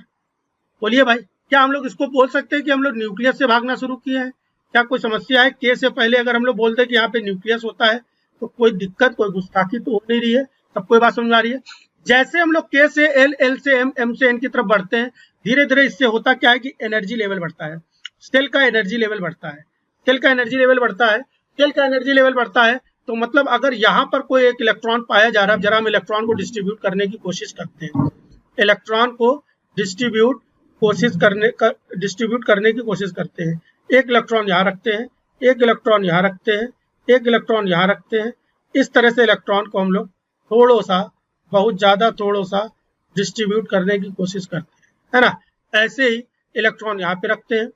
बोलिए भाई, क्या हम लोग इसको बोल सकते हैं कि हम लोग न्यूक्लियस से भागना शुरू किए हैं? क्या कोई समस्या है? के से पहले अगर हम लोग बोलते हैं कि यहाँ पे न्यूक्लियस होता है तो कोई दिक्कत, कोई गुस्ताखी तो हो नहीं रही है? सबको बात समझ आ रही है? जैसे हम लोग के से एल, एल से एम, एम से एन की तरफ बढ़ते हैं, धीरे धीरे इससे होता क्या है कि एनर्जी लेवल बढ़ता है, सेल का एनर्जी लेवल बढ़ता है, सेल का एनर्जी लेवल बढ़ता है, सेल का एनर्जी लेवल बढ़ता है। तो मतलब अगर यहाँ पर कोई एक इलेक्ट्रॉन पाया जा रहा है, जरा हम इलेक्ट्रॉन को डिस्ट्रीब्यूट करने की कोशिश करते हैं, इलेक्ट्रॉन को डिस्ट्रीब्यूट करने की कोशिश करते हैं। एक इलेक्ट्रॉन यहाँ रखते हैं, एक इलेक्ट्रॉन यहाँ रखते हैं, एक इलेक्ट्रॉन यहाँ रखते हैं। इस तरह से इलेक्ट्रॉन को हम लोग थोड़ा सा, बहुत ज्यादा थोड़ा सा डिस्ट्रीब्यूट करने की कोशिश करते हैं, है ना। ऐसे ही इलेक्ट्रॉन यहाँ पे रखते हैं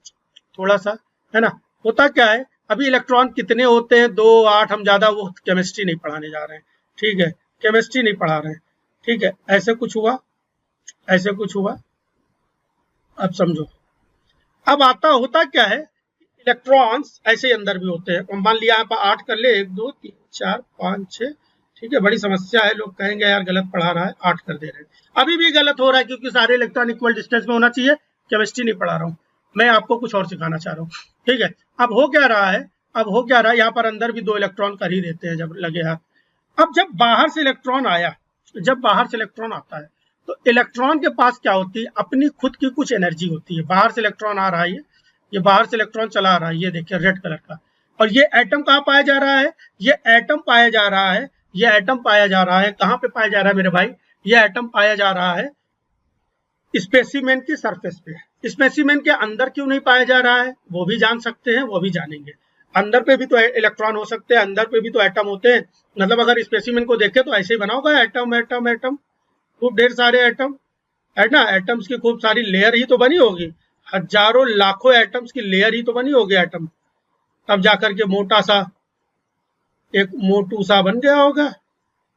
थोड़ा सा, है ना। होता क्या है, अभी इलेक्ट्रॉन कितने होते हैं, 2, 8, हम ज्यादा वो केमिस्ट्री नहीं पढ़ाने जा रहे हैं। ठीक है, केमिस्ट्री नहीं पढ़ा रहे हैं। ठीक है, ऐसे कुछ हुआ, ऐसे कुछ हुआ, अब समझो। अब होता क्या है, इलेक्ट्रॉन्स ऐसे ही अंदर भी होते हैं। मान लिया यहाँ पर 8 कर ले, 1, 2, 3, 4, 5, 6, ठीक है, बड़ी समस्या है, लोग कहेंगे यार गलत पढ़ा रहा है, 8 कर दे रहे हैं। अभी भी गलत हो रहा है क्योंकि सारे इलेक्ट्रॉन इक्वल डिस्टेंस में होना चाहिए। केमिस्ट्री नहीं पढ़ा रहा हूँ मैं, आपको कुछ और सिखाना चाह रहा हूँ। ठीक है, अब हो क्या रहा है, यहाँ पर अंदर भी 2 इलेक्ट्रॉन कर ही देते हैं जब लगे हाथ। अब जब बाहर से इलेक्ट्रॉन आता है तो इलेक्ट्रॉन के पास क्या होती है, अपनी खुद की कुछ एनर्जी होती है। बाहर से इलेक्ट्रॉन आ रहा है, ये बाहर से इलेक्ट्रॉन चला आ रहा है, ये देखिए रेड कलर का। और ये एटम कहाँ पाया जा रहा है, ये एटम पाया जा रहा है, ये एटम पाया जा रहा है, कहाँ पे पाया जा रहा है मेरे भाई, ये एटम पाया जा रहा है स्पेसिमेन की सरफेस पे। स्पेसिमेन के अंदर क्यों नहीं पाया जा रहा है, वो भी जान सकते हैं, वो भी जानेंगे। अंदर पे भी तो इलेक्ट्रॉन हो सकते हैं, अंदर पे भी तो एटम होते हैं। मतलब अगर स्पेसिमेन को देखे तो ऐसे ही बना होगा, एटम एटम एटम, खूब ढेर सारे एटम, है ना। एटम्स की खूब सारी लेयर ही तो बनी होगी, हजारों लाखों एटम्स की लेयर ही तो बनी होगी एटम, तब जाकर के मोटा सा एक मोटू सा बन गया होगा,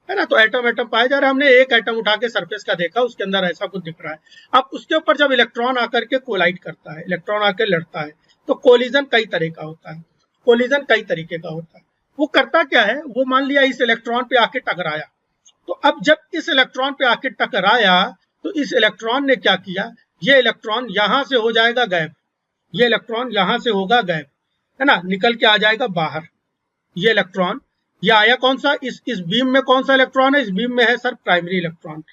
है ना। तो एटम पाया जा रहा है। हमने एक एटम उठा के सरफेस का देखा, उसके अंदर ऐसा कुछ दिख रहा है। अब उसके ऊपर जब इलेक्ट्रॉन आकर के कोलाइड करता है, इलेक्ट्रॉन आकर लड़ता है, तो कोलिजन कई तरह का होता है, कोलिजन कई तरीके का होता है। वो करता क्या है, वो मान लिया इस इलेक्ट्रॉन पे आके टकराया, तो अब जब इस इलेक्ट्रॉन पे आके टकराया तो इस इलेक्ट्रॉन ने क्या किया, ये इलेक्ट्रॉन यहां से हो जाएगा गायब, ये इलेक्ट्रॉन यहां से होगा गायब, है ना, निकल के आ जाएगा बाहर। ये इलेक्ट्रॉन, ये आया कौन सा, इस बीम में कौन सा इलेक्ट्रॉन है, इस बीम में है सर प्राइमरी इलेक्ट्रॉन,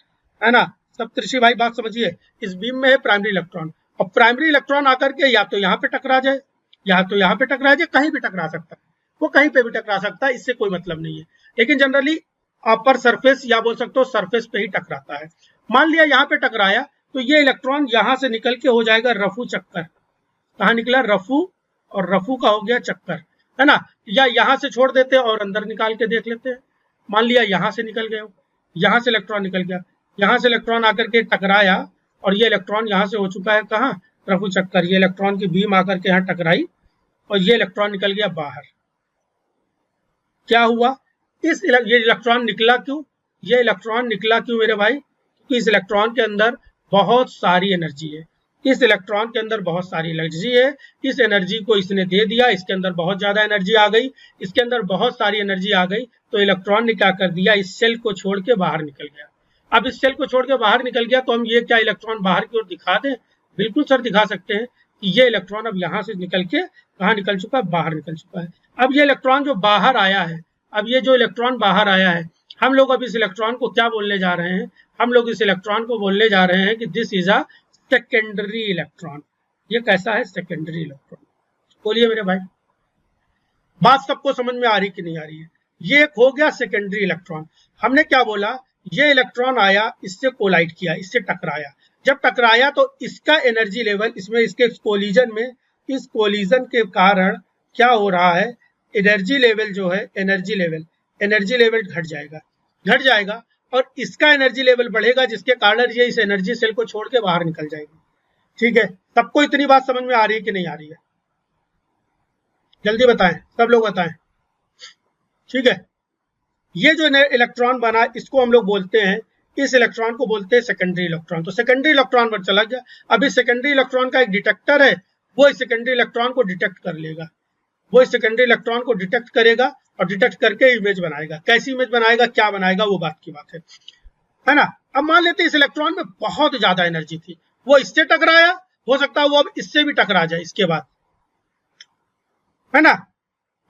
है ना। सप्तऋषि भाई बात समझिए, इस बीम में है प्राइमरी इलेक्ट्रॉन। और प्राइमरी इलेक्ट्रॉन आकर के या तो यहाँ पे टकरा जाए, या तो यहाँ पे टकरा जाए, कहीं भी टकरा सकता है, वो कहीं पे भी टकरा सकता है, इससे कोई मतलब नहीं है। लेकिन जनरली अपर सरफेस या बोल सकते हो सरफेस पे ही टकराता है। मान लिया यहाँ पे टकराया तो ये इलेक्ट्रॉन यहाँ से निकल के हो जाएगा रफू चक्कर। कहाँ निकला? रफू, और रफू का हो गया चक्कर, है ना। या यहाँ से छोड़ देते हैं और अंदर निकाल के देख लेते हैं। मान लिया यहाँ से निकल गए, यहाँ से इलेक्ट्रॉन निकल गया, यहाँ से इलेक्ट्रॉन आकर के टकराया और ये इलेक्ट्रॉन यहाँ से हो चुका है कहाँ? रफू चक्कर। ये इलेक्ट्रॉन की बीम आकर के यहाँ टकराई और ये इलेक्ट्रॉन निकल गया बाहर। क्या हुआ? ये इलेक्ट्रॉन निकला क्यों? ये इलेक्ट्रॉन निकला क्यों मेरे भाई? क्योंकि इस इलेक्ट्रॉन के अंदर बहुत सारी एनर्जी है। इस इलेक्ट्रॉन के अंदर बहुत सारी एनर्जी है। इस एनर्जी को इसने दे दिया, इसके अंदर बहुत ज्यादा एनर्जी आ गई, इसके अंदर बहुत सारी एनर्जी आ गई, तो इलेक्ट्रॉन ने क्या कर दिया? इस सेल को छोड़ के बाहर निकल गया। अब इस सेल को छोड़ के बाहर निकल गया तो हम ये क्या इलेक्ट्रॉन बाहर की ओर दिखा दें? बिल्कुल सर दिखा सकते हैं कि ये इलेक्ट्रॉन अब यहाँ से निकल के कहाँ निकल चुका है? बाहर निकल चुका है। अब ये इलेक्ट्रॉन जो बाहर आया है, अब ये जो इलेक्ट्रॉन बाहर आया है, हम लोग अब इस इलेक्ट्रॉन को क्या बोलने जा रहे हैं? हम लोग इस इलेक्ट्रॉन को बोलने जा रहे हैं कि this is a secondary electron. ये कैसा है? Secondary electron. बोलिए मेरे भाई, बात सबको समझ में आ रही कि नहीं आ रही है? ये एक हो गया सेकेंडरी इलेक्ट्रॉन। हमने क्या बोला? ये इलेक्ट्रॉन आया, इससे कोलाइड किया, इससे टकराया। जब टकराया तो इसका एनर्जी लेवल, इसमें इसके कोलिजन में, इस कोलिजन के कारण क्या हो रहा है? एनर्जी लेवल जो है, एनर्जी लेवल घट जाएगा और इसका एनर्जी लेवल बढ़ेगा, जिसके कारण ये इस एनर्जी सेल को छोड़ के बाहर निकल जाएगी। ठीक है, सबको इतनी बात समझ में आ रही है कि नहीं आ रही है? जल्दी बताएं, सब लोग बताएं। ठीक है, ये जो इलेक्ट्रॉन बना इसको हम लोग बोलते हैं, इस इलेक्ट्रॉन को बोलते हैं सेकेंडरी इलेक्ट्रॉन। तो सेकेंडरी इलेक्ट्रॉन पर चला गया। अब इस सेकेंडरी इलेक्ट्रॉन का एक डिटेक्टर है, वो इस सेकेंडरी इलेक्ट्रॉन को डिटेक्ट कर लेगा। वो इस सेकेंडरी इलेक्ट्रॉन को डिटेक्ट करेगा और डिटेक्ट करके इमेज बनाएगा। कैसी इमेज बनाएगा, क्या बनाएगा, वो बात की बात है ना। अब मान लेते हैं इस इलेक्ट्रॉन में बहुत ज्यादा एनर्जी थी, वो इससे टकराया, हो सकता है वो अब इससे भी टकरा जाए इसके बाद, है ना,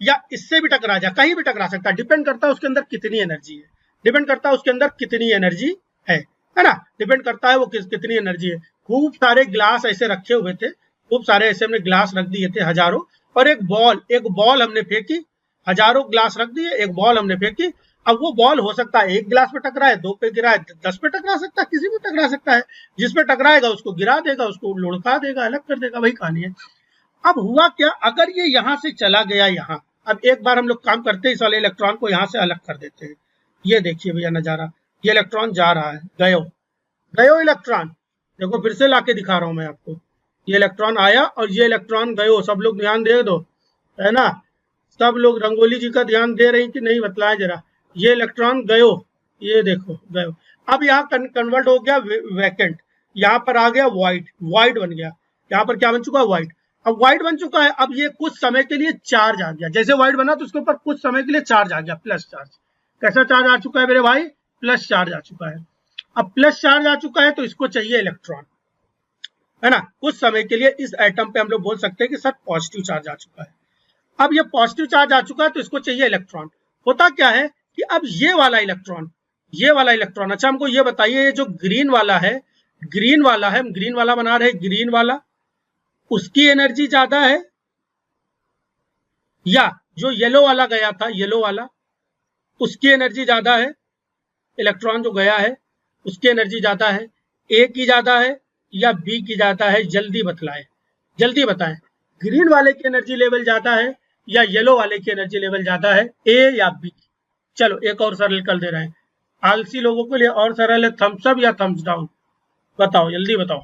या इससे भी टकरा जाए, कहीं भी टकरा सकता है। डिपेंड करता है उसके अंदर कितनी एनर्जी है, डिपेंड करता है उसके अंदर कितनी एनर्जी है ना, डिपेंड करता है वो कितनी एनर्जी है। खूब सारे ग्लास ऐसे रखे हुए थे, खूब सारे ऐसे हमने ग्लास रख दिए थे हजारों, और एक बॉल हमने फेंकी, हजारों ग्लास रख दिए, एक बॉल हमने फेंकी। अब वो बॉल हो सकता है एक ग्लास पे टकराए, 2 पे गिराए, 10 पे टकरा सकता है, किसी पे टकरा सकता है। जिसपे टकराएगा उसको गिरा देगा, उसको लुढ़का देगा, अलग कर देगा, वही कहानी है। अब हुआ क्या, अगर ये यहाँ से चला गया यहाँ, अब एक बार हम लोग काम करते हैं, इस वाले इलेक्ट्रॉन को यहाँ से अलग कर देते हैं। ये देखिए भैया नजारा, ये इलेक्ट्रॉन जा रहा है, गयो इलेक्ट्रॉन, देखो फिर से लाके दिखा रहा हूं मैं आपको। ये इलेक्ट्रॉन आया और ये इलेक्ट्रॉन गयो। सब लोग ध्यान दे दो, है ना, सब लोग रंगोली जी का ध्यान दे रही कि नहीं बतलाए जरा। ये इलेक्ट्रॉन गयो, ये देखो गयो। अब यहाँ कन्वर्ट हो गया वैकेंट, यहाँ पर आ गया वाइट बन गया। यहाँ पर क्या बन चुका है? वाइट। अब वाइट बन चुका है, अब ये कुछ समय के लिए चार्ज आ गया। जैसे वाइट बना तो उसके ऊपर कुछ समय के लिए चार्ज आ गया, प्लस चार्ज। कैसा चार्ज आ चुका है मेरे भाई? प्लस चार्ज आ चुका है। अब प्लस चार्ज आ चुका है तो इसको चाहिए इलेक्ट्रॉन, है ना। कुछ समय के लिए इस एटम पे हम लोग बोल सकते हैं कि सर पॉजिटिव चार्ज आ चुका है। अब ये पॉजिटिव चार्ज आ चुका है तो इसको चाहिए इलेक्ट्रॉन। होता क्या है कि अब ये वाला इलेक्ट्रॉन, अच्छा हमको ये बताइए, ये जो ग्रीन वाला है, हम ग्रीन वाला बना रहे, ग्रीन वाला, उसकी एनर्जी ज्यादा है या जो येलो वाला गया था, येलो वाला, उसकी एनर्जी ज्यादा है? इलेक्ट्रॉन जो गया है उसकी एनर्जी ज्यादा है? ए की ज्यादा है या बी की ज्यादा है? जल्दी बताएं, ग्रीन वाले की एनर्जी लेवल ज्यादा है या येलो वाले की एनर्जी लेवल ज्यादा है? ए या बी? चलो एक और सरल कर दे रहे हैं, आलसी लोगों के लिए और सरल है, थम्स अप या थम्स डाउन? बताओ, जल्दी बताओ।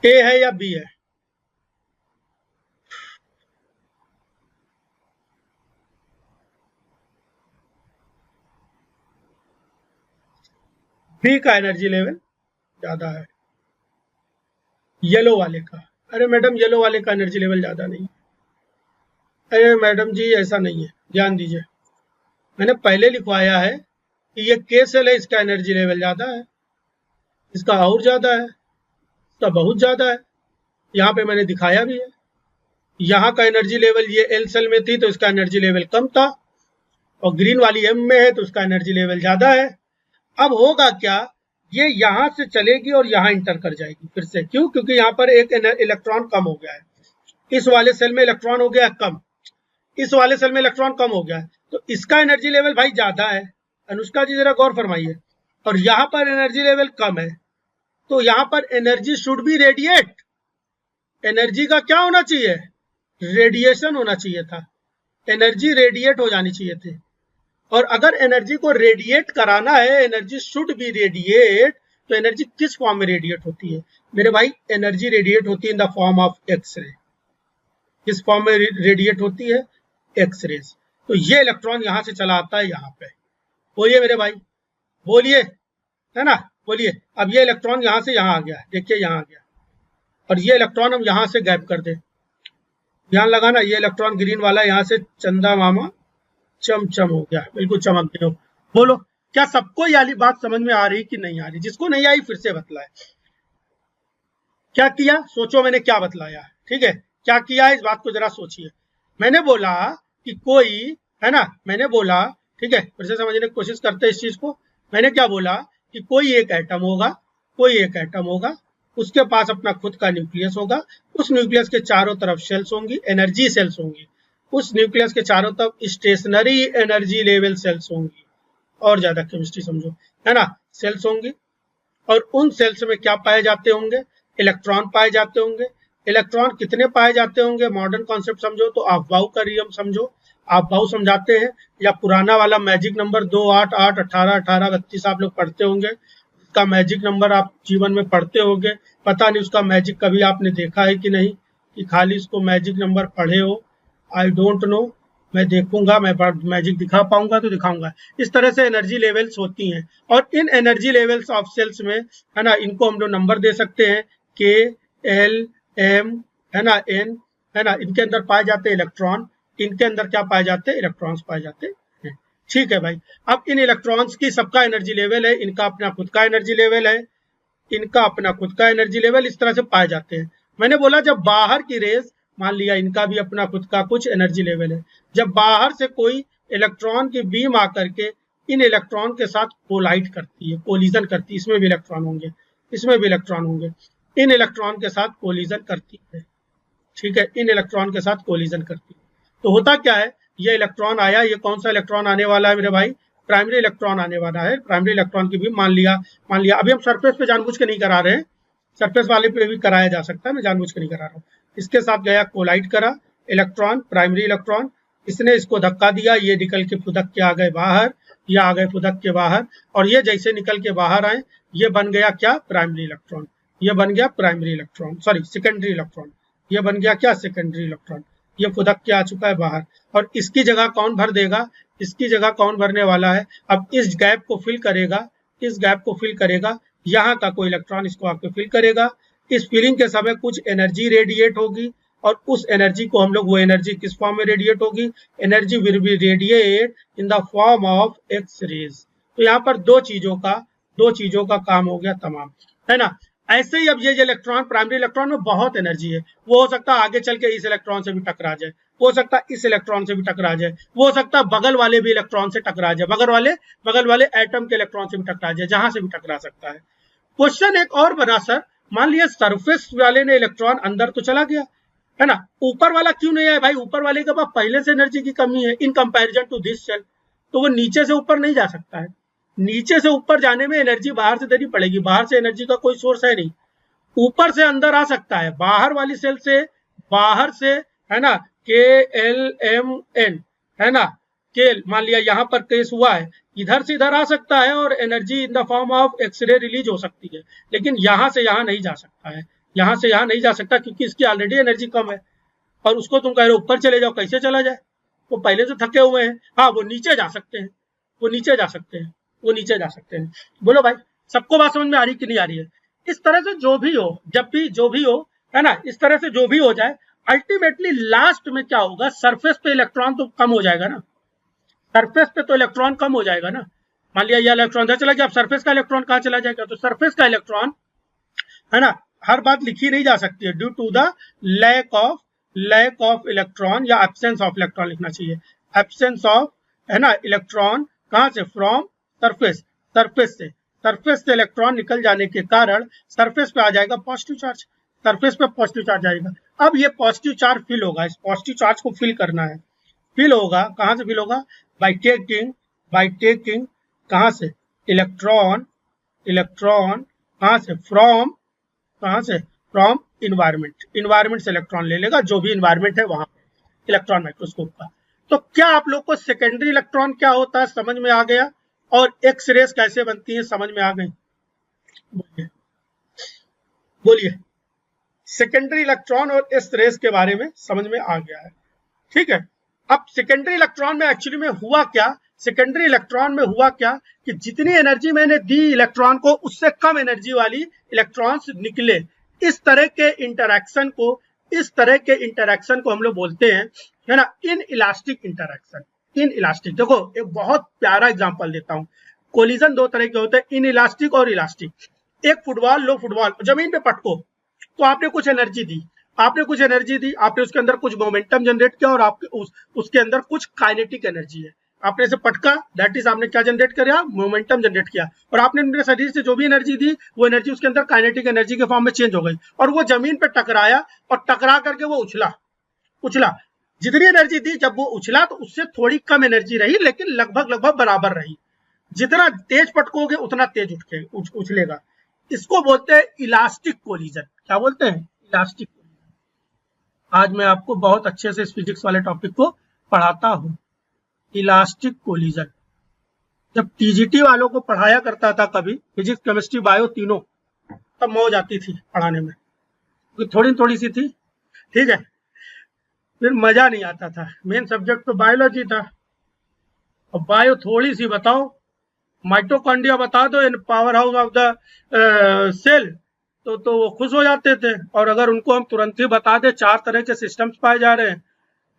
ए है या बी है? बी का एनर्जी लेवल ज्यादा है येलो वाले का। अरे मैडम येलो वाले का एनर्जी लेवल ज्यादा नहीं। अरे मैडम जी ऐसा नहीं है, ध्यान दीजिए, मैंने पहले लिखवाया है कि ये के सेल है, इसका एनर्जी लेवल ज्यादा है, इसका और ज्यादा है, इसका बहुत ज्यादा है। यहाँ पे मैंने दिखाया भी है। यहाँ का एनर्जी लेवल, ये एल सेल में थी तो इसका एनर्जी लेवल कम था, और ग्रीन वाली एम में है तो उसका एनर्जी लेवल ज्यादा है। अब होगा क्या, ये यहां से चलेगी और यहां इंटर कर जाएगी फिर से। क्यों? क्योंकि यहाँ पर एक इलेक्ट्रॉन कम हो गया है, इस वाले सेल में इलेक्ट्रॉन हो गया कम, इस वाले सेल में इलेक्ट्रॉन कम हो गया है, तो इसका एनर्जी लेवल भाई ज्यादा है। अनुष्का जी जरा गौर फरमाइए। और यहाँ पर एनर्जी लेवल कम है, तो यहाँ पर energy should be radiate. Energy का क्या होना चाहिए? रेडिएशन होना चाहिए था, एनर्जी रेडिएट हो जानी चाहिए थी। और अगर एनर्जी को रेडिएट कराना है, एनर्जी शुड बी रेडिएट, तो एनर्जी किस फॉर्म में रेडिएट होती है मेरे भाई? एनर्जी रेडिएट होती है in the form of X-ray. किस फॉर्म में रेडिएट होती है? एक्सरेज। तो ये इलेक्ट्रॉन यहां से चला आता है यहाँ पे। बोलिए मेरे भाई, बोलिए, है ना, बोलिए। अब ये इलेक्ट्रॉन यहां से यहां आ गया, देखिए यहां आ गया, और ये इलेक्ट्रॉन हम यहां से गैप कर दे। ध्यान लगाना, ये इलेक्ट्रॉन ग्रीन वाला यहां से चंदा मामा चमचम हो गया, बिल्कुल चमक गए हो। बोलो, क्या सबको ये वाली बात समझ में आ रही कि नहीं आ रही? जिसको नहीं आई फिर से बतलाए। क्या किया? सोचो मैंने क्या बतलाया, ठीक है? क्या किया है इस बात को जरा सोचिए। मैंने बोला कि कोई, है ना, मैंने बोला, ठीक है, फिर से समझने की कोशिश करते हैं इस चीज को। मैंने क्या बोला कि कोई एक एटम होगा, कोई एक एटम होगा, उसके पास अपना खुद का न्यूक्लियस होगा, उस न्यूक्लियस के चारों तरफ सेल्स होंगी, एनर्जी सेल्स होंगी, उस न्यूक्लियस के चारों तरफ स्टेशनरी एनर्जी लेवल सेल्स होंगी, और ज्यादा केमिस्ट्री समझो, है ना, सेल्स होंगी। और उन सेल्स में क्या पाए जाते होंगे? इलेक्ट्रॉन पाए जाते होंगे। इलेक्ट्रॉन कितने पाए जाते होंगे? मॉडर्न कॉन्सेप्ट समझो तो अफबाऊ का नियम समझो, अफबाऊ समझाते हैं, या पुराना वाला मैजिक नंबर 2 8 8 18 18 32 आप लोग पढ़ते होंगे। उसका मैजिक नंबर आप जीवन में पढ़ते होंगे, पता नहीं उसका मैजिक कभी आपने देखा है कि नहीं, कि खाली इसको मैजिक नंबर पढ़े हो, आई डोंट नो। मैं देखूंगा, मैं मैजिक दिखा पाऊंगा तो दिखाऊंगा। इस तरह से एनर्जी लेवल्स होती हैं, और इन एनर्जी लेवल्स ऑफ सेल्स में, है ना, इनको हम लोग नंबर दे सकते हैं, के, एल, एम, है ना, एन, है ना, इनके अंदर पाए जाते हैं इलेक्ट्रॉन, इनके अंदर क्या पाए जाते हैं? इलेक्ट्रॉन्स पाए जाते हैं। ठीक है भाई। अब इन इलेक्ट्रॉन्स की सबका एनर्जी लेवल है, इनका अपना खुद का एनर्जी लेवल है, इनका अपना खुद का एनर्जी लेवल, इस तरह से पाए जाते हैं। मैंने बोला जब बाहर की रेस, मान लिया इनका भी अपना खुद का कुछ एनर्जी लेवल है, जब बाहर से कोई इलेक्ट्रॉन की बीम आकर के इन इलेक्ट्रॉन के साथ कोलाइड करती है, कोलिजन करती है, इसमें भी इलेक्ट्रॉन होंगे, इसमें भी इलेक्ट्रॉन होंगे, इन इलेक्ट्रॉन के साथ कोलिजन करती है, ठीक है, इन इलेक्ट्रॉन के साथ कोलिजन करती है। तो होता क्या है, ये इलेक्ट्रॉन आया, ये कौन सा इलेक्ट्रॉन आने वाला है मेरे भाई? प्राइमरी इलेक्ट्रॉन आने वाला है। प्राइमरी इलेक्ट्रॉन की भी मान लिया, अभी हम सरफेस पे जानबूझ के नहीं करा रहे हैं, सरफेस वाले पे भी कराया जा सकता है, मैं जानबूझ के नहीं करा रहा हूँ। इसके साथ गया, कोलाइड करा, इलेक्ट्रॉन, प्राइमरी इलेक्ट्रॉन, इसने इसको धक्का दिया, ये निकल के फुदक के आ गए बाहर, ये आ गए फुदक के बाहर, और ये जैसे निकल के बाहर आए, ये बन गया क्या? Primary electron. ये बन गया primary electron, sorry secondary electron, ये बन गया क्या? Secondary electron. ये फुदक के आ चुका है बाहर, और इसकी जगह कौन भर देगा? इसकी जगह कौन भरने वाला है? अब इस गैप को फिल करेगा, इस गैप को फिल करेगा, यहाँ का कोई इलेक्ट्रॉन इसको आके फिल करेगा। इस फिलिंग के समय कुछ एनर्जी रेडिएट होगी, और उस एनर्जी को हम लोग, वो एनर्जी किस फॉर्म में रेडिएट होगी? Energy will be radiate in the form of X rays. तो यहाँ पर दो चीजों का काम हो गया तमाम, है ना। ऐसे ही अब ये इलेक्ट्रॉन, प्राइमरी इलेक्ट्रॉन में बहुत एनर्जी है, वो हो सकता है आगे चल के इस इलेक्ट्रॉन से भी टकरा जाए, हो सकता है इस इलेक्ट्रॉन से भी टकरा जाए, वो हो सकता है बगल वाले भी इलेक्ट्रॉन से टकरा जाए, बगल वाले एटम के इलेक्ट्रॉन से भी टकरा जाए, जहां से भी टकरा सकता है। क्वेश्चन एक और बना सर, मान लिया सरफेस वाले ने इलेक्ट्रॉन अंदर तो चला गया, है ना, ऊपर वाला क्यों नहीं आया भाई? ऊपर वाले के पास पहले से एनर्जी की कमी है in comparison to this shell, तो वो नीचे से ऊपर नहीं जा सकता है। नीचे से ऊपर जाने में एनर्जी बाहर से देनी पड़ेगी, बाहर से एनर्जी का कोई सोर्स है नहीं। ऊपर से अंदर आ सकता है, बाहर वाली सेल से, बाहर से, है ना, के एल एम एन, है ना, केल, मान लिया यहाँ पर केस हुआ है, इधर से इधर आ सकता है और energy in the form of X-ray release हो सकती है, लेकिन यहाँ से यहाँ नहीं जा सकता है, यहाँ से यहाँ नहीं जा सकता, क्योंकि इसकी ऑलरेडी एनर्जी कम है। और उसको तुम कह रहे हो ऊपर चले जाओ, कैसे चला जाए? वो पहले से थके हुए हैं। हाँ, वो नीचे जा सकते हैं, वो नीचे जा सकते हैं, वो नीचे जा सकते हैं। बोलो भाई, सबको बात समझ में आ रही कि नहीं आ रही है? इस तरह से जो भी हो, जब भी जो भी हो, है ना, इस तरह से जो भी हो जाए, अल्टीमेटली लास्ट में क्या होगा? सरफेस पे इलेक्ट्रॉन तो कम हो जाएगा ना, सरफेस पे तो इलेक्ट्रॉन कम हो जाएगा ना। मान लिया ये इलेक्ट्रॉन इधर चला गया, अब सरफेस का इलेक्ट्रॉन कहाँ चला जाएगा? तो सरफेस का इलेक्ट्रॉन, है ना, हर बात लिखी नहीं जा सकती है, due to the lack of electron, या एब्सेंस ऑफ इलेक्ट्रॉन लिखना चाहिए, एब्सेंस ऑफ, है ना, इलेक्ट्रॉन, कहाँ से? फ्रॉम सरफेस, सरफेस से, सरफेस से इलेक्ट्रॉन निकल जाने के कारण सरफेस पे आ जाएगा पॉजिटिव चार्ज, सरफेस पे पॉजिटिव चार्ज आएगा। अब ये पॉजिटिव चार्ज फिल होगा, इस पॉजिटिव चार्ज को फिल करना है। फिल होगा, कहाँ से फिल होगा? बाय टेकिंग कहाँ से? इलेक्ट्रॉन कहाँ से? फ्रॉम इन्वायरमेंट से इलेक्ट्रॉन ले लेगा, जो भी इन्वायरमेंट है वहां इलेक्ट्रॉन माइक्रोस्कोप का। तो क्या आप लोग को सेकेंडरी इलेक्ट्रॉन क्या होता है समझ में आ गया, और एक्स रेस कैसे बनती है समझ में आ गई? बोलिए। सेकेंडरी इलेक्ट्रॉन और एक्स रेस के बारे में समझ में आ गया है, ठीक है। अब सेकेंडरी इलेक्ट्रॉन में एक्चुअली में हुआ क्या? सेकेंडरी इलेक्ट्रॉन में हुआ क्या कि जितनी एनर्जी मैंने दी इलेक्ट्रॉन को, उससे कम एनर्जी वाली इलेक्ट्रॉन्स निकले। इस तरह के इंटरैक्शन को हम लोग बोलते हैं, है ना, in elastic interaction. In elastic, देखो एक बहुत प्यारा एग्जांपल देता हूं। कोलिजन दो तरह के होते हैं, इन इलास्टिक और इलास्टिक। एक फुटबॉल लो, फुटबॉल जमीन पे पटको, तो आपने कुछ एनर्जी दी, आपने उसके अंदर कुछ मोमेंटम जनरेट किया, और आपके उसके अंदर कुछ काइनेटिक एनर्जी है। आपने इसे पटका, दैट इज आपने क्या जनरेट किया? मोमेंटम जनरेट किया। और आपने अपने शरीर से जो भी एनर्जी दी, वो एनर्जी उसके अंदर काइनेटिक एनर्जी के फॉर्म में चेंज हो गई, और वो जमीन पे टकराया, और टकरा करके वो उछला। जितनी एनर्जी दी जब वो उछला, तो उससे थोड़ी कम एनर्जी रही, लेकिन लगभग बराबर रही। जितना तेज पटकोगे उतना तेज उछलेगा। इसको बोलते हैं इलास्टिक कोलिजन। क्या बोलते हैं? Elastic collision. आज मैं आपको बहुत अच्छे से इस फिजिक्स वाले टॉपिक को पढ़ाता हूं। इलास्टिक कोलिजन जब टीजीटी वालों को पढ़ाया करता था, कभी फिजिक्स, केमिस्ट्री, बायो तीनों, तब मौज आती थी पढ़ाने में, क्योंकि थोड़ी सी थी, ठीक है। फिर मजा नहीं आता था। मेन सब्जेक्ट तो बायोलॉजी था, और बायो थोड़ी सी बताओ, माइटोकॉन्ड्रिया बता दो इन power house of the cell, तो वो खुश हो जाते थे। और अगर उनको हम तुरंत ही बता दें 4 तरह के सिस्टम्स पाए जा रहे हैं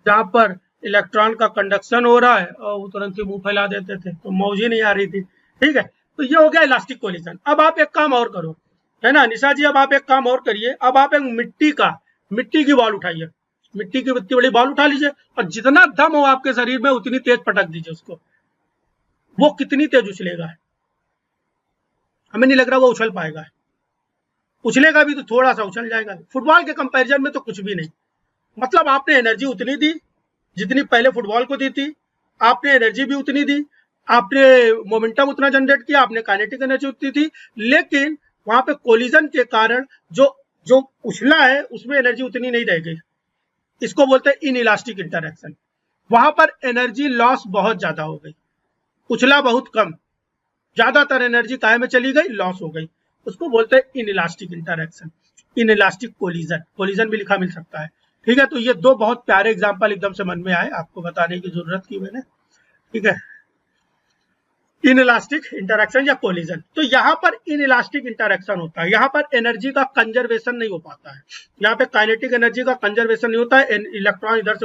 जहां पर इलेक्ट्रॉन का कंडक्शन हो रहा है, और वो तुरंत ही मुंह फैला देते थे, तो मौज ही नहीं आ रही थी, ठीक है। तो ये हो गया इलास्टिक कोलिजन। अब आप एक काम और करो, है ना निशा जी, अब आप एक काम और करिए। अब आप एक मिट्टी की बॉल उठाइए, मिट्टी की इतनी बड़ी बॉल उठा लीजिए, और जितना दम हो आपके शरीर में उतनी तेज पटक दीजिए उसको। वो कितनी तेज उछलेगा? हमें नहीं लग रहा वो उछल पाएगा। उछलेगा भी तो थोड़ा सा उछल जाएगा। फुटबॉल के कंपैरिजन में तो कुछ भी नहीं। मतलब आपने एनर्जी उतनी दी जितनी पहले फुटबॉल को दी थी, आपने एनर्जी भी उतनी दी, आपने मोमेंटम उतना जनरेट किया, आपने काइनेटिक एनर्जी उतनी थी, लेकिन वहां पे कोलिजन के कारण जो उछला है उसमें एनर्जी उतनी नहीं रह गई। इसको बोलते हैं इनइलास्टिक इंटरैक्शन। वहां पर एनर्जी लॉस बहुत ज्यादा हो गई, उछला बहुत कम, ज्यादातर एनर्जी काय में चली गई? लॉस हो गई। उसको बोलते हैं इनइलास्टिक इंटरैक्शन, इनइलास्टिक कोलिजन भी लिखा मिल सकता है, ठीक है। तो ये दो बहुत प्यारे एग्जांपल एकदम से मन में आए, आपको बताने की जरूरत की मैंने, ठीक है। इनइलास्टिक इंटरैक्शन या कोलिजन। तो यहाँ पर इनइलास्टिक इंटरैक्शन होता है, यहाँ पर एनर्जी का कंजर्वेशन नहीं हो पाता है, यहाँ पे काइनेटिक एनर्जी का कंजर्वेशन नहीं होता है। इलेक्ट्रॉन इधर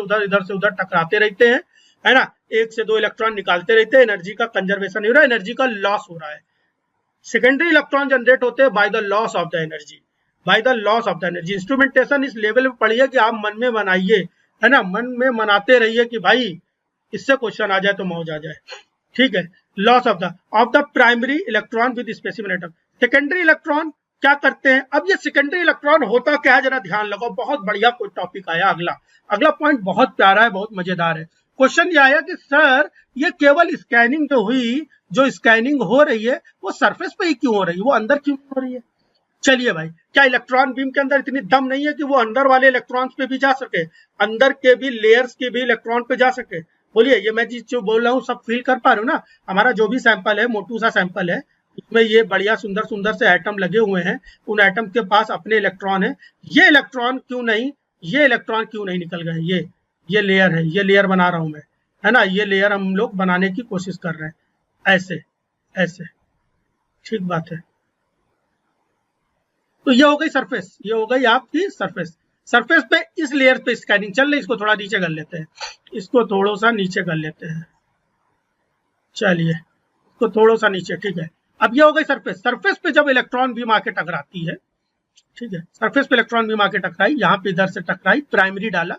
से उधर टकराते रहते हैं, है ना, 1 से 2 इलेक्ट्रॉन निकालते रहते हैं, एनर्जी का कंजर्वेशन नहीं हो रहा है, एनर्जी का लॉस हो रहा है। सेकेंडरी इलेक्ट्रॉन जनरेट होते हैं by the loss of the energy. Instrumentation इस लेवल पे पढ़िए कि आप मन में बनाइए, है ना, मन में मनाते रहिए कि भाई इससे क्वेश्चन आ जाए तो मौज आ जाए, ठीक है। Loss of the primary electron with specific atom. Secondary electron क्या करते हैं? अब ये सेकेंडरी इलेक्ट्रॉन होता क्या है, जरा ध्यान लगाओ। बहुत बढ़िया कोई टॉपिक आया। अगला पॉइंट बहुत प्यारा है, बहुत मजेदार है। क्वेश्चन ये आया कि सर ये केवल स्कैनिंग जो हुई, जो स्कैनिंग हो रही है वो सरफेस पे ही क्यों हो रही है, वो अंदर क्यों हो रही है? चलिए भाई, क्या इलेक्ट्रॉन बीम के अंदर इतनी दम नहीं है कि वो अंदर वाले इलेक्ट्रॉन्स पे भी जा सके, अंदर के भी लेयर्स के भी इलेक्ट्रॉन पे जा सके? बोलिए, ये मैं जो बोल रहा हूँ सब फील कर पा रहे हो ना? हमारा जो भी सैंपल है, मोटू सा सैंपल है, उसमें ये बढ़िया सुंदर से एटम लगे हुए हैं, उन एटम के पास अपने इलेक्ट्रॉन है। ये इलेक्ट्रॉन क्यों नहीं निकल गए? ये लेयर है, ये लेयर बना रहा हूं मैं, है ना, ये लेयर हम लोग बनाने की कोशिश कर रहे हैं, ऐसे, ठीक बात है। तो ये हो गई सरफेस, ये हो गई आपकी सरफेस पे इस लेयर पे स्कैनिंग चल रही। इसको थोड़ा नीचे कर लेते हैं, इसको थोड़ा सा नीचे कर लेते हैं, चलिए इसको थोड़ा सा नीचे, ठीक है। अब ये हो गई सरफेस पे जब इलेक्ट्रॉन बीम आके टकराती है, ठीक है, सरफेस पे इलेक्ट्रॉन बीम आके टकराई, यहाँ पे इधर से टकराई, प्राइमरी डाला,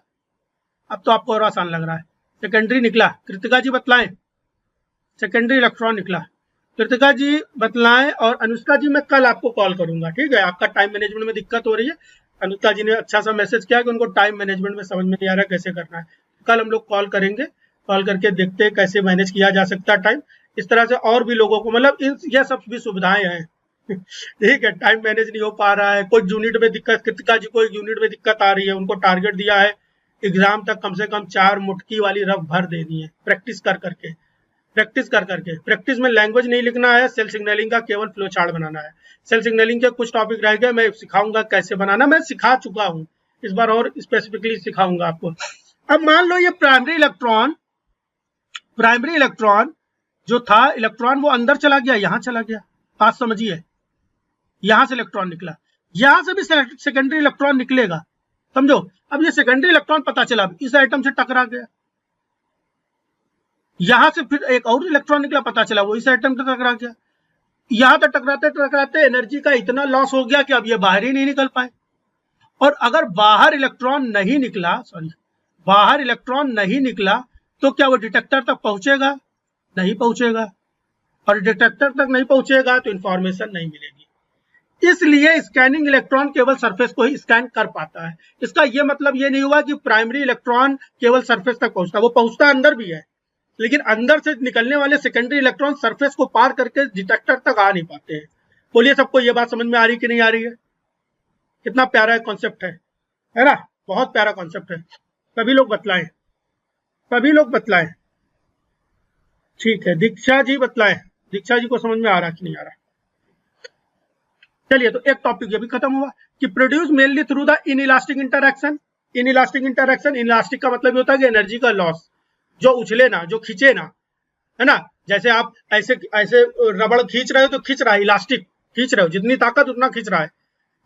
अब तो आपको और आसान लग रहा है। सेकेंडरी निकला, कृतिका जी बतलाएं, सेकेंडरी इलेक्ट्रॉन निकला। कृतिका जी बतलाएं, और अनुष्का जी मैं कल आपको कॉल करूंगा, ठीक है। आपका टाइम मैनेजमेंट में दिक्कत हो रही है। अनुष्का जी ने अच्छा सा मैसेज किया कि उनको टाइम मैनेजमेंट में समझ में नहीं आ रहा कैसे करना है। कल हम लोग कॉल करेंगे, कॉल करके देखते हैं कैसे मैनेज किया जा सकता है टाइम। इस तरह से और भी लोगों को, मतलब यह सब भी सुविधाएं हैं ठीक है। टाइम मैनेज नहीं हो पा रहा है, कोई यूनिट में दिक्कत, कृतिका जी को एक यूनिट में दिक्कत आ रही है, उनको टारगेट दिया है एग्जाम तक कम से कम 4 मुटकी वाली रफ भर देनी है, प्रैक्टिस कर करके, प्रैक्टिस कर करके। प्रैक्टिस में लैंग्वेज नहीं लिखना है, सेल सिग्नलिंग का केवल फ्लो चार्ट बनाना है। सेल सिग्नलिंग के कुछ टॉपिक रह गए, मैं सिखाऊंगा कैसे बनाना, मैं सिखा चुका हूँ, इस बार और स्पेसिफिकली सिखाऊंगा आपको। अब मान लो ये प्राइमरी इलेक्ट्रॉन जो था, इलेक्ट्रॉन वो अंदर चला गया, यहां चला गया, बात समझिए, यहां से इलेक्ट्रॉन निकला, यहां से भी सेकेंडरी इलेक्ट्रॉन निकलेगा, समझो। अब ये सेकेंडरी इलेक्ट्रॉन पता चला इस आइटम से टकरा गया, यहां से फिर एक और इलेक्ट्रॉन निकला, पता चला वो इस आइटम से टकरा गया, यहां तक टकराते टकराते एनर्जी का इतना लॉस हो गया कि अब ये बाहर ही नहीं निकल पाए। और अगर बाहर इलेक्ट्रॉन नहीं निकला तो क्या वो डिटेक्टर तक पहुंचेगा? नहीं पहुंचेगा, और डिटेक्टर तक नहीं पहुंचेगा तो इंफॉर्मेशन नहीं मिलेगी। इसलिए स्कैनिंग इलेक्ट्रॉन केवल सरफेस को ही स्कैन कर पाता है। इसका यह मतलब ये नहीं हुआ कि प्राइमरी इलेक्ट्रॉन केवल सरफेस तक पहुंचता, वो पहुंचता अंदर भी है, लेकिन अंदर से निकलने वाले सेकेंडरी इलेक्ट्रॉन सरफेस को पार करके डिटेक्टर तक आ नहीं पाते हैं। बोलिए सबको ये बात समझ में आ रही कि नहीं आ रही है? कितना प्यारा कॉन्सेप्ट है ना? बहुत प्यारा कॉन्सेप्ट है। सभी लोग बतलाएं, ठीक है। दीक्षा जी बतलाएं, दीक्षा जी को समझ में आ रहा कि नहीं आ रहा? चलिए, तो एक टॉपिक ये भी खत्म हुआ कि produce mainly through the inelastic interaction. Inelastic का मतलब ये होता है कि एनर्जी का लॉस, जो उछले ना, जो खींचे ना, है ना। जैसे आप ऐसे रबड़ खींच रहे हो तो खींच रहा है, इलास्टिक खींच रहे हो, जितनी ताकत उतना खींच रहा है।